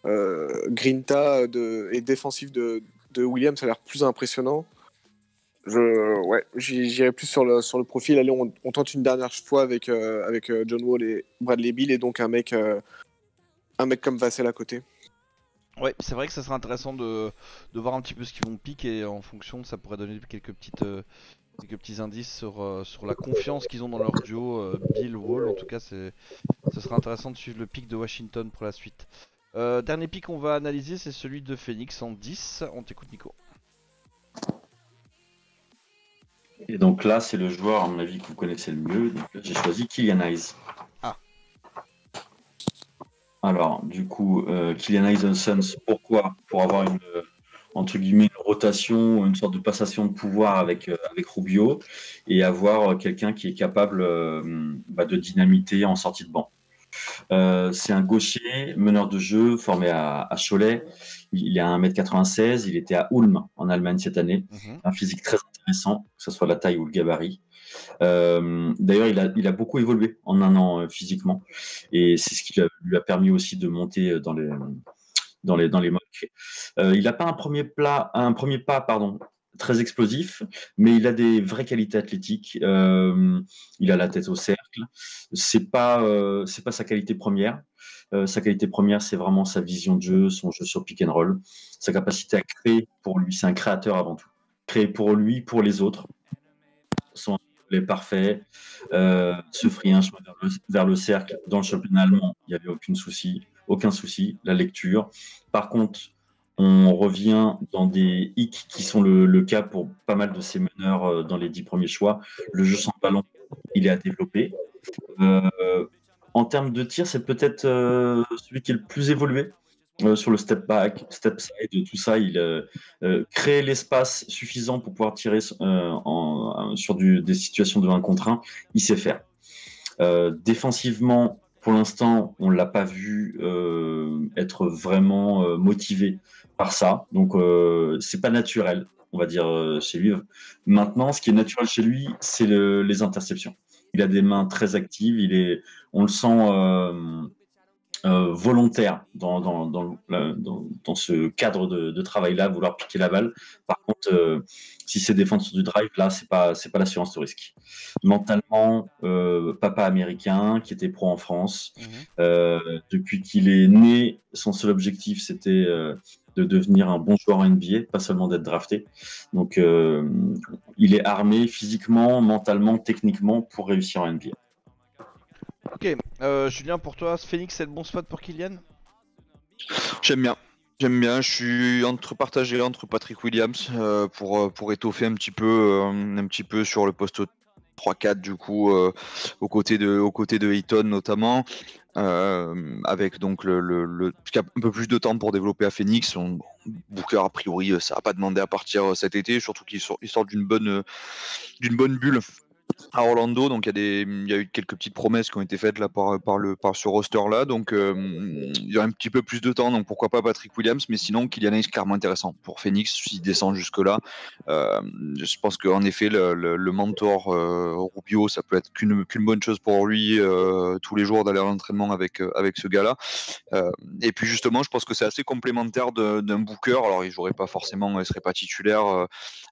Grinta et défensif de Williams a l'air plus impressionnant, j'irais plus sur le profil. Allez, on tente une dernière fois avec John Wall et Bradley Beal et donc un mec comme Vassell à côté. Ouais, c'est vrai que ça serait intéressant de voir un petit peu ce qu'ils vont piquer et en fonction, ça pourrait donner quelques petits indices sur la confiance qu'ils ont dans leur duo Bill Wall. En tout cas, ce serait intéressant de suivre le pic de Washington pour la suite. Dernier pic qu'on va analyser, c'est celui de Phoenix en 10. On t'écoute, Nico. Et donc là, c'est le joueur, à mon avis, que vous connaissez le mieux. Donc là, j'ai choisi Killian Hayes. Ah. Alors, du coup, Killian Hayes and Sons, pourquoi? Pour avoir entre guillemets, une rotation, une sorte de passation de pouvoir avec Rubio et avoir quelqu'un qui est capable de dynamiter en sortie de banc. C'est un gaucher, meneur de jeu, formé à Cholet. Il est à 1m96. Il était à Ulm, en Allemagne, cette année. Un physique très intéressant, que ce soit la taille ou le gabarit. D'ailleurs, il a beaucoup évolué en un an physiquement. Et c'est ce qui lui a permis aussi de monter dans les mocks. Il n'a pas un premier pas, très explosif, mais il a des vraies qualités athlétiques. Il a la tête au cercle. C'est pas sa qualité première. Sa qualité première, c'est vraiment sa vision de jeu, son jeu sur pick and roll, sa capacité à créer pour lui. C'est un créateur avant tout. Créer pour lui, pour les autres. Son est parfait. Se frayer un chemin vers le cercle. Dans le championnat allemand, il n'y avait aucun souci. La lecture. Par contre, on revient dans des hicks qui sont le cas pour pas mal de ces meneurs dans les 10 premiers choix. Le jeu sans ballon, il est à développer. En termes de tir, c'est peut-être celui qui est le plus évolué sur le step back, step side, tout ça. Il crée l'espace suffisant pour pouvoir tirer sur des situations de 1 contre 1. Il sait faire. Défensivement, pour l'instant, on ne l'a pas vu être vraiment motivé par ça. Donc, c'est pas naturel, on va dire, chez lui. Maintenant, ce qui est naturel chez lui, c'est les interceptions. Il a des mains très actives. On le sent volontaire dans ce cadre de travail-là, vouloir piquer la balle. Par contre, si c'est défendre sur du drive, là, c'est pas l'assurance de risque. Mentalement, papa américain qui était pro en France, depuis qu'il est né, son seul objectif, c'était de devenir un bon joueur en NBA, pas seulement d'être drafté. Donc, il est armé physiquement, mentalement, techniquement pour réussir en NBA. Ok, Julien, pour toi, Phoenix, c'est le bon spot pour Kylian? J'aime bien, je suis partagé entre Patrick Williams pour étoffer un petit peu sur le poste 3-4 du coup, aux côtés de Ayton notamment, avec donc un peu plus de temps pour développer à Phoenix. Booker a priori ça n'a pas demandé à partir cet été, surtout qu'il sort d'une bonne bulle à Orlando, donc il y a eu quelques petites promesses qui ont été faites là par ce roster là, donc il y a un petit peu plus de temps, donc pourquoi pas Patrick Williams, mais sinon Kylian Hayes clairement intéressant pour Phoenix s'il descend jusque là. Je pense qu'en effet le mentor Rubio, ça peut être qu'une bonne chose pour lui tous les jours d'aller à l'entraînement avec ce gars là, et puis justement je pense que c'est assez complémentaire d'un Booker. Alors il serait pas titulaire à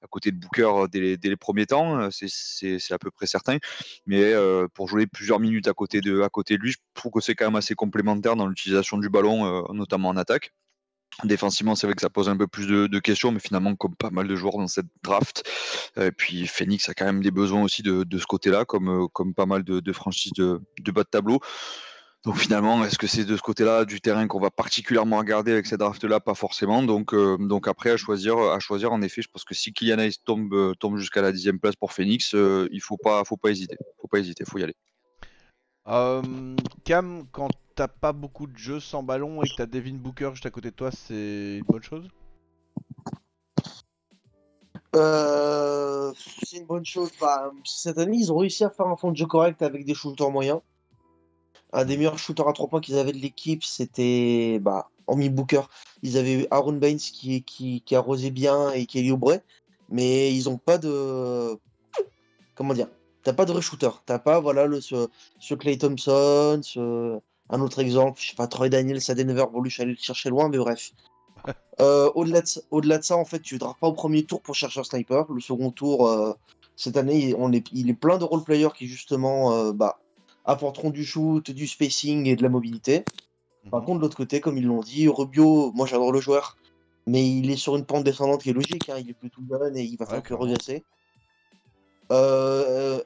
côté de Booker dès les premiers temps, c'est à peu près certain, mais pour jouer plusieurs minutes à côté de lui, je trouve que c'est quand même assez complémentaire dans l'utilisation du ballon, notamment en attaque. Défensivement, c'est vrai que ça pose un peu plus de questions, mais finalement, comme pas mal de joueurs dans cette draft, et puis Phoenix a quand même des besoins aussi de ce côté-là, comme pas mal de franchises de bas de tableau. Donc finalement, est-ce que c'est de ce côté-là du terrain qu'on va particulièrement regarder avec cette draft-là? Pas forcément. Donc après, à choisir, en effet, je pense que si Kylian Hayes tombe jusqu'à la 10e place pour Phoenix, il faut pas hésiter. Faut y aller. Cam, quand t'as pas beaucoup de jeux sans ballon et que t'as Devin Booker juste à côté de toi, c'est une bonne chose? C'est une bonne chose. Cette année, ils ont réussi à faire un fond de jeu correct avec des shooters moyens. Un des meilleurs shooters à 3 points qu'ils avaient de l'équipe, c'était, hormis Booker, ils avaient eu Aaron Baines qui arrosait bien et Kelly Oubre, mais ils ont pas de. Comment dire? T'as pas de vrai shooter. T'as pas, ce Klay Thompson, un autre exemple, je sais pas, Troy Daniels à Denver, je suis allé le chercher loin, mais bref. Au-delà de ça, en fait, tu ne drafts pas au premier tour pour chercher un sniper. Le second tour, cette année, il est plein de role-players qui, justement, apporteront du shoot, du spacing et de la mobilité. Par contre, de l'autre côté, comme ils l'ont dit, Rubio, moi j'adore le joueur, mais il est sur une pente descendante qui est logique. Il est plutôt jeune et il va faire que regresser. Comment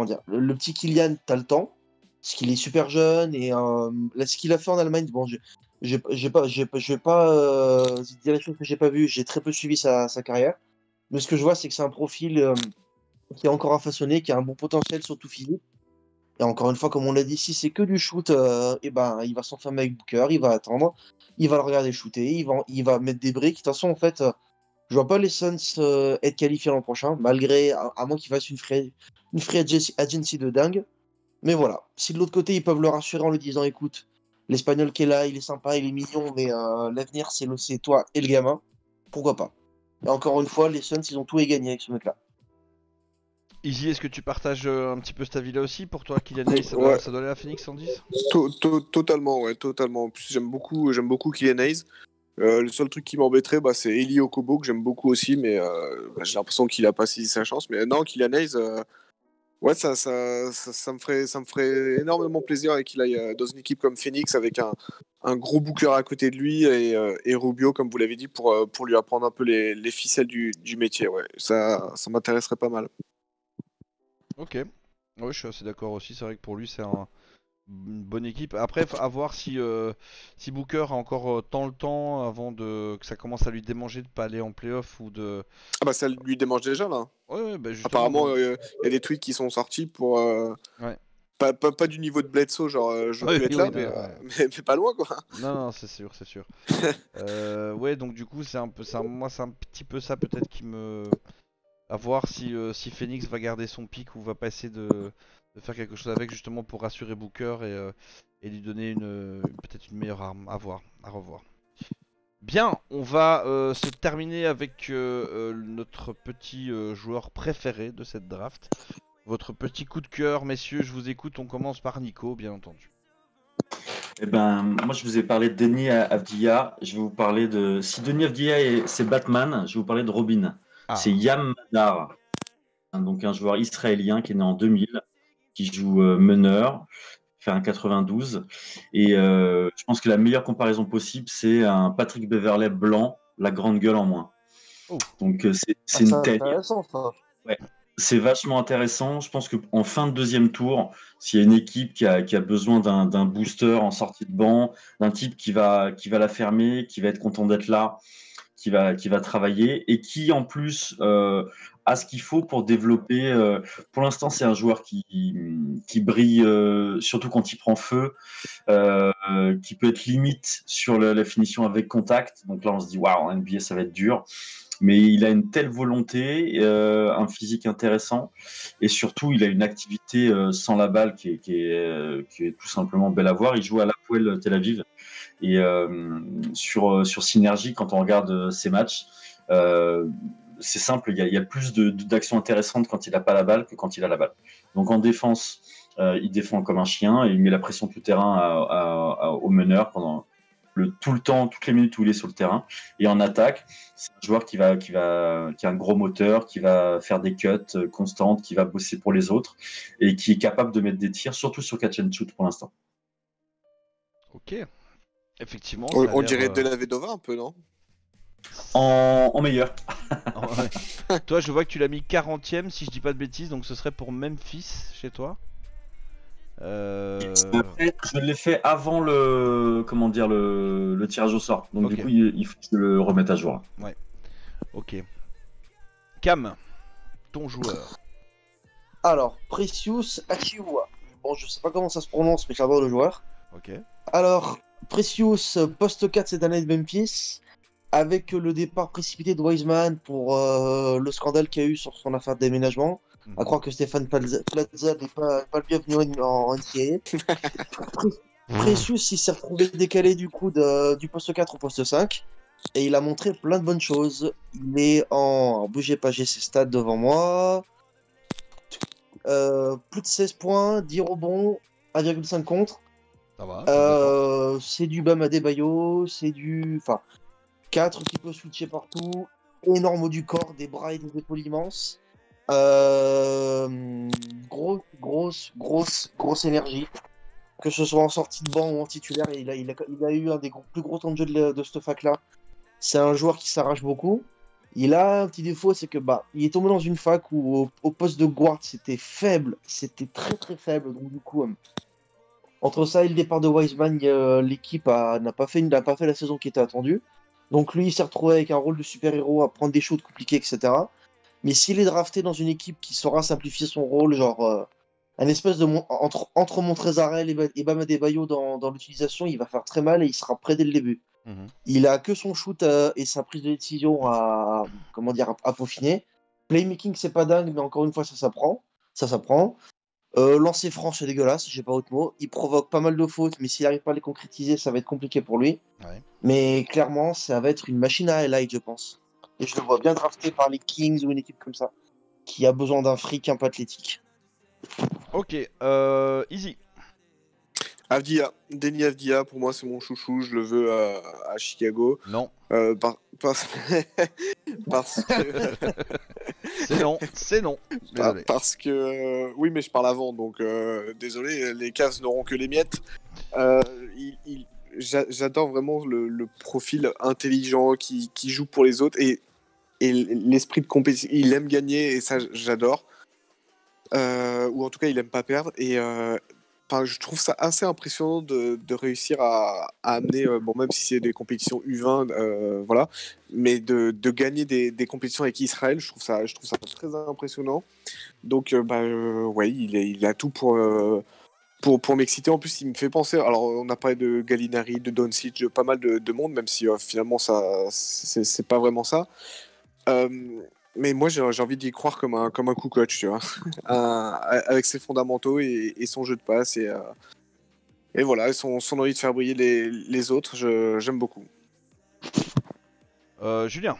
dire, le petit Kylian, t'as le temps, parce qu'il est super jeune et ce qu'il a fait en Allemagne, bon, je vais pas dire les choses que j'ai pas vues, j'ai très peu suivi sa carrière, mais ce que je vois, c'est que c'est un profil qui est encore à façonner, qui a un bon potentiel, surtout physique. Et encore une fois, comme on l'a dit, si c'est que du shoot, il va s'enfermer avec Booker, il va attendre, il va le regarder shooter, il va mettre des briques. De toute façon, en fait, je vois pas les Suns être qualifiés l'an prochain, à moins qu'ils fassent une free agency de dingue. Mais voilà, si de l'autre côté, ils peuvent le rassurer en lui disant, écoute, l'Espagnol qui est là, il est sympa, il est mignon, mais l'avenir, c'est toi et le gamin, pourquoi pas. Et encore une fois, les Suns, ils ont tout à gagner avec ce mec-là. Easy, est-ce que tu partages un petit peu cet avis-là aussi? Pour toi, Kylian Hayes, Ouais, ça doit aller à Phoenix 110? totalement, ouais, totalement. En plus, j'aime beaucoup Kylian Hayes. Le seul truc qui m'embêterait, c'est Eli Okobo, que j'aime beaucoup aussi, mais j'ai l'impression qu'il a pas saisi sa chance. Mais non, Kylian Hayes, ouais, ça me ferait énormément plaisir qu'il aille dans une équipe comme Phoenix avec un gros booker à côté de lui et Rubio, comme vous l'avez dit, pour lui apprendre un peu les ficelles du métier. Ouais. Ça m'intéresserait pas mal. Ok. Ouais, je suis assez d'accord aussi. C'est vrai que pour lui, c'est une bonne équipe. Après, à voir si Booker a encore tant le temps avant que ça commence à lui démanger de pas aller en playoff ou de. Ah bah ça lui démange déjà là. Ouais, ouais, bah justement. Apparemment, il y a des tweets qui sont sortis pour Ouais. pas du niveau de Bledsoe, genre je Oui, peux être oui, là, ouais. mais pas loin quoi. Non, non, c'est sûr, c'est sûr. Ouais, donc du coup, c'est un peu ça. Moi, c'est un petit peu ça peut-être qui me. À voir si Phoenix va garder son pic ou va pas essayer de faire quelque chose avec justement pour rassurer Booker et lui donner peut-être une meilleure arme. À voir, à revoir. Bien, on va se terminer avec notre petit joueur préféré de cette draft. Votre petit coup de cœur, messieurs, je vous écoute. On commence par Nico, bien entendu. Eh ben, moi, je vous ai parlé de Denis Avdia. Je vais vous parler de. Si Denis Avdia, c'est Batman, je vais vous parler de Robin. C'est Ah, Yam Madar, donc un joueur israélien qui est né en 2000, qui joue meneur, fait un 92. Et je pense que la meilleure comparaison possible, c'est un Patrick Beverley blanc, la grande gueule en moins. oh, Donc, c'est Ah, c'est une teigne. intéressant, ça. Ouais. C'est vachement intéressant. Je pense qu'en fin de deuxième tour, s'il y a une équipe qui a besoin d'un booster en sortie de banc, d'un type qui va la fermer, qui va être content d'être là, qui va travailler et qui en plus a ce qu'il faut pour développer. Pour l'instant, c'est un joueur qui brille, surtout quand il prend feu, qui peut être limite sur la finition avec contact. Donc là, on se dit, waouh, en NBA, ça va être dur. Mais il a une telle volonté, un physique intéressant, et surtout, il a une activité sans la balle qui est tout simplement belle à voir. Il joue à l'Hapoel Tel Aviv, et sur Synergie, quand on regarde ses matchs, c'est simple, il y a plus d'actions intéressantes quand il n'a pas la balle que quand il a la balle. Donc en défense, il défend comme un chien et il met la pression tout terrain au meneur pendant tout le temps, toutes les minutes où il est sur le terrain. Et en attaque, c'est un joueur qui a un gros moteur, qui va faire des cuts constantes, qui va bosser pour les autres et qui est capable de mettre des tirs, surtout sur catch and shoot pour l'instant. ok. Effectivement, ça a On l'air, dirait De La Vedova un peu, non? En meilleur. Ouais. Toi, je vois que tu l'as mis 40ème, si je dis pas de bêtises, donc ce serait pour Memphis chez toi. Je l'ai fait avant le tirage au sort. Donc Ok. du coup, il faut que je le remette à jour. Ok. Cam, ton joueur. Alors, Precious Achiuwa. Bon, je sais pas comment ça se prononce, mais j'adore le joueur. Ok. Alors, Precious, poste 4 cette année de Memphis, avec le départ précipité de Wiseman pour le scandale qu'il y a eu sur son affaire de déménagement. Mhm. À croire que Stéphane Plaza n'est pas le bienvenu en NCAA. Precious, il s'est retrouvé décalé du coup du poste 4 au poste 5. Et il a montré plein de bonnes choses. Il est en. Alors, bougez pas, j'ai ses stats devant moi. Plus de 16 points, 10 rebonds, 1,5 contre. Ça va, c'est décent. C'est du Bam Adebayo, c'est du. Enfin, 4 qui peut switcher partout. Énorme haut du corps, des bras et des épaules immenses. Grosse énergie. Que ce soit en sortie de banc ou en titulaire, il a eu un des plus gros temps de jeu de cette fac-là. C'est un joueur qui s'arrache beaucoup. Il a un petit défaut, c'est que il est tombé dans une fac où au poste de guard c'était faible, c'était très très faible. Donc du coup, entre ça et le départ de Wiseman, l'équipe n'a pas fait la saison qui était attendue. Donc lui, il s'est retrouvé avec un rôle de super-héros à prendre des shoots compliqués, etc. Mais s'il est drafté dans une équipe qui saura simplifier son rôle, genre un espèce de entre Montrezarel et Bam Adebayo dans l'utilisation, il va faire très mal et il sera prêt dès le début. Mhm. Il a que son shoot et sa prise de décision à peaufiner. Playmaking, c'est pas dingue, mais encore une fois, ça s'apprend. Ça s'apprend. Lancer franc, c'est dégueulasse, j'ai pas autre mot. Il provoque pas mal de fautes, mais s'il n'arrive pas à les concrétiser, ça va être compliqué pour lui. Ouais. Mais clairement, ça va être une machine à highlight, je pense. Et je le vois bien drafté par les Kings ou une équipe comme ça, qui a besoin d'un fric un peu athlétique. Ok, Easy. Avdia, Denny Avdia, pour moi c'est mon chouchou, je le veux à Chicago. Non. Parce que C'est non. Désolé. parce que oui, mais je parle avant, donc désolé, les Cavs n'auront que les miettes. J'adore vraiment le profil intelligent qui joue pour les autres et l'esprit de compétition. Il aime gagner et ça j'adore. Ou en tout cas il aime pas perdre et je trouve ça assez impressionnant de réussir à amener, bon, même si c'est des compétitions U20, voilà, mais de gagner des compétitions avec Israël, je trouve ça très impressionnant. Donc, ouais, il a tout pour m'exciter. En plus, il me fait penser. Alors, on a parlé de Gallinari, de Doncic, de pas mal de monde, même si finalement, c'est pas vraiment ça. Mais moi, j'ai envie d'y croire comme un coup coach, tu vois, avec ses fondamentaux et son jeu de passe et voilà, son envie de faire briller les autres, j'aime beaucoup. Julien.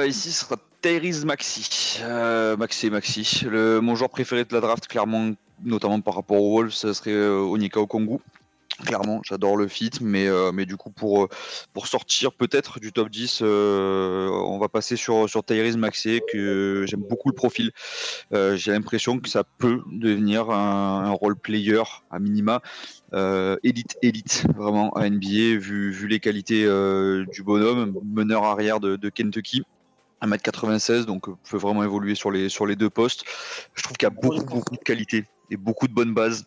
Ici, ce sera Tyrese Maxey. Maxey. Mon joueur préféré de la draft, clairement, notamment par rapport aux Wolves, ce serait Onyeka Okongwu. Clairement, j'adore le fit, mais du coup, pour sortir peut-être du top 10, on va passer sur Tyrese Maxey, que j'aime beaucoup le profil. J'ai l'impression que ça peut devenir un role player à minima, élite, vraiment, à NBA, vu les qualités du bonhomme, meneur arrière de Kentucky. 1m96, donc peut vraiment évoluer sur les deux postes. Je trouve qu'il y a beaucoup de qualités et beaucoup de bonnes bases.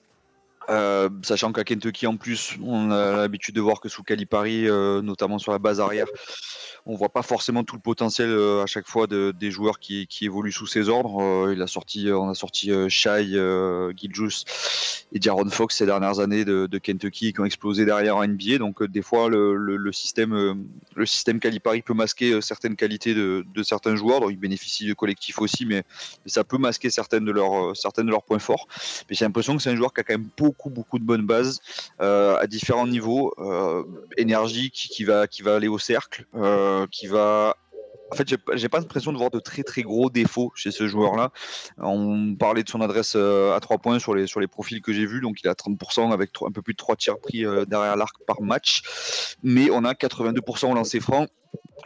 Sachant qu'à Kentucky en plus on a l'habitude de voir que sous Calipari, notamment sur la base arrière, on voit pas forcément tout le potentiel à chaque fois des joueurs qui évoluent sous ses ordres. On a sorti Shai Gilgeous et Jaron Fox ces dernières années de Kentucky qui ont explosé derrière en NBA. Donc des fois le système Calipari peut masquer certaines qualités de certains joueurs. Donc ils bénéficient de collectifs aussi, mais ça peut masquer certaines de leurs points forts. Mais j'ai l'impression que c'est un joueur qui a quand même beaucoup de bonnes bases à différents niveaux, énergique, qui va aller au cercle, qui va. En fait, j'ai pas l'impression de voir de très gros défauts chez ce joueur-là. On parlait de son adresse à 3 points sur les profils que j'ai vus, donc il a 30% avec un peu plus de 3 tirs pris derrière l'arc par match, mais on a 82% au lancer franc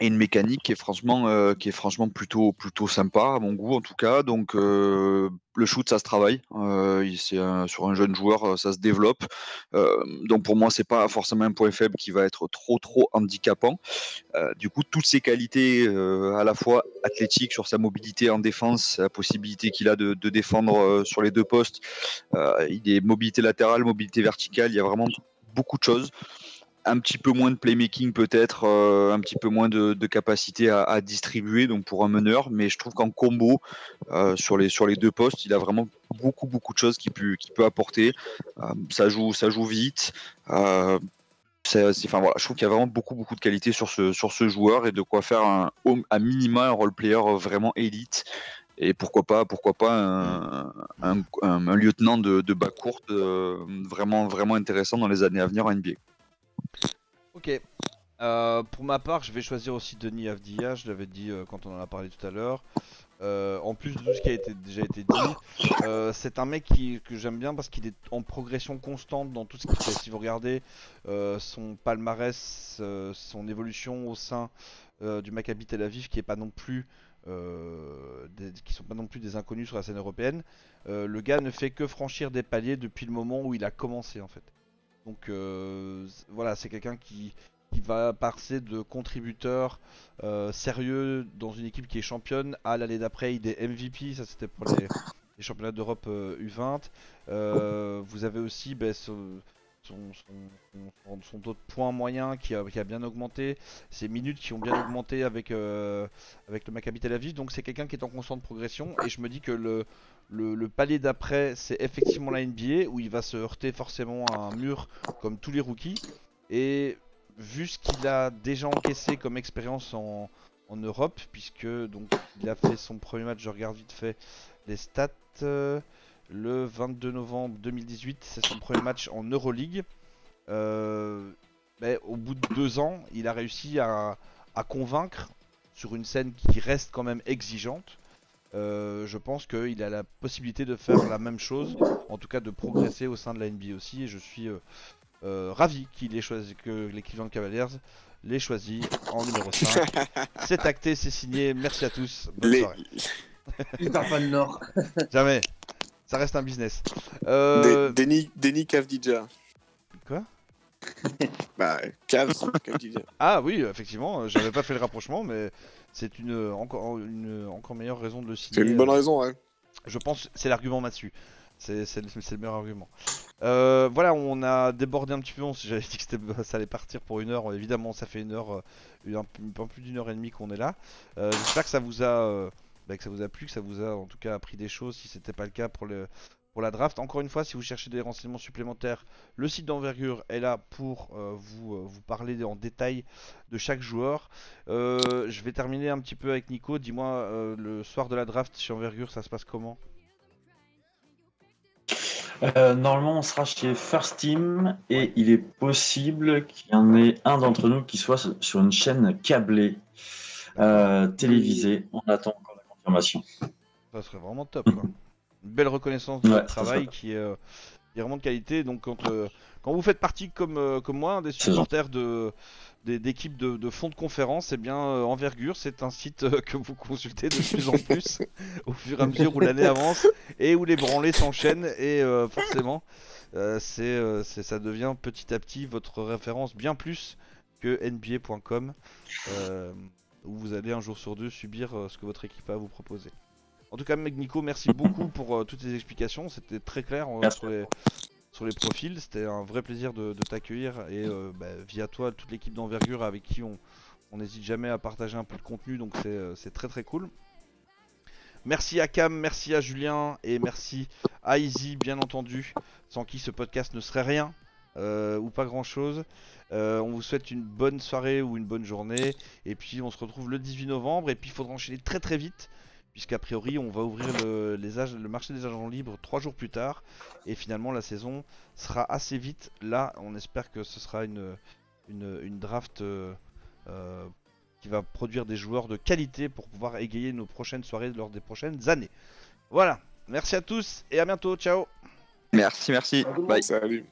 et une mécanique qui est franchement plutôt sympa à mon goût en tout cas. Donc le shoot ça se travaille, sur un jeune joueur ça se développe, donc pour moi c'est pas forcément un point faible qui va être trop handicapant. Du coup toutes ces qualités à la fois athlétiques sur sa mobilité en défense, la possibilité qu'il a de défendre sur les deux postes, il est mobilité latérale, mobilité verticale, il y a vraiment beaucoup de choses. Un petit peu moins de playmaking peut-être, un petit peu moins de capacité à distribuer, donc pour un meneur, mais je trouve qu'en combo sur les deux postes, il a vraiment beaucoup de choses qu'il peut apporter. Ça joue vite. Voilà, je trouve qu'il y a vraiment beaucoup de qualité sur ce joueur et de quoi faire à minima un role player vraiment élite. Et pourquoi pas un lieutenant de bas courte vraiment intéressant dans les années à venir en NBA. Ok. Pour ma part, je vais choisir aussi Denny Avdia, je l'avais dit quand on en a parlé tout à l'heure. En plus de tout ce qui a déjà été dit, c'est un mec que j'aime bien parce qu'il est en progression constante dans tout ce qu'il fait. Si vous regardez son palmarès, son évolution au sein du Maccabi Tel Aviv, qui sont pas non plus des inconnus sur la scène européenne, le gars ne fait que franchir des paliers depuis le moment où il a commencé en fait. Donc voilà, c'est quelqu'un qui va passer de contributeur sérieux dans une équipe qui est championne à l'année d'après il est MVP, ça c'était pour les championnats d'Europe U20. Vous avez aussi son taux de points moyen qui a bien augmenté, ses minutes qui ont bien augmenté avec le Maccabi Tel Aviv, donc c'est quelqu'un qui est en constante progression et je me dis que le palier d'après c'est effectivement la NBA où il va se heurter forcément à un mur comme tous les rookies, et vu ce qu'il a déjà encaissé comme expérience en en Europe, puisque donc il a fait son premier match, je regarde vite fait les stats, le 22 novembre 2018, c'est son premier match en Euroleague. Mais au bout de 2 ans, il a réussi à convaincre sur une scène qui reste quand même exigeante. Je pense qu'il a la possibilité de faire la même chose, en tout cas de progresser au sein de la NBA aussi, et je suis ravi qu'il ait choisi, que les Cleveland Cavaliers l'ait choisi en numéro 5. C'est acté, c'est signé, merci à tous, bonne soirée. Il perd pas le Nord. Jamais, ça reste un business. Denis Kavdija. Quoi? Bah, Kavdija. Ah oui, effectivement, j'avais pas fait le rapprochement, mais c'est une encore meilleure raison de le signer. C'est une bonne raison, ouais. Je pense que c'est l'argument Mathieu. C'est le meilleur argument. Voilà, on a débordé un petit peu. J'avais dit que ça allait partir pour 1 heure. Évidemment, ça fait 1 heure, un peu plus d'1 heure et demie qu'on est là. J'espère que ça vous a, plu, que ça vous a en tout cas appris des choses si c'était pas le cas pour la draft. Encore une fois, si vous cherchez des renseignements supplémentaires, le site d'Envergure est là pour vous parler en détail de chaque joueur. Je vais terminer un petit peu avec Nico. Dis-moi, le soir de la draft chez Envergure, ça se passe comment? Normalement, on sera chez First Team et il est possible qu'il y en ait un d'entre nous qui soit sur une chaîne câblée télévisée. On attend encore la confirmation. Ça serait vraiment top, quoi. Une belle reconnaissance de Ouais, votre ça travail serait qui est vraiment de qualité. Donc quand vous faites partie comme moi, des supporters d'équipes de fonds de conférence, eh bien Envergure, c'est un site que vous consultez de plus en plus au fur et à mesure où l'année avance et où les branlées s'enchaînent, et forcément ça devient petit à petit votre référence bien plus que NBA.com, où vous allez un jour sur deux subir ce que votre équipe a à vous proposer. En tout cas, Nico, merci beaucoup pour toutes ces explications. C'était très clair sur les profils. C'était un vrai plaisir de t'accueillir. Et via toi, toute l'équipe d'Envergure avec qui on n'hésite jamais à partager un peu de contenu. Donc c'est très très cool. Merci à Cam, merci à Julien et merci à Izzy, bien entendu, sans qui ce podcast ne serait rien ou pas grand chose. On vous souhaite une bonne soirée ou une bonne journée. Et puis on se retrouve le 18 novembre. Et puis il faudra enchaîner très très vite, puisqu'a priori on va ouvrir le marché des agents libres 3 jours plus tard, et finalement la saison sera assez vite. Là on espère que ce sera une draft qui va produire des joueurs de qualité pour pouvoir égayer nos prochaines soirées lors des prochaines années. Voilà, merci à tous et à bientôt, ciao. Merci, bye. Salut.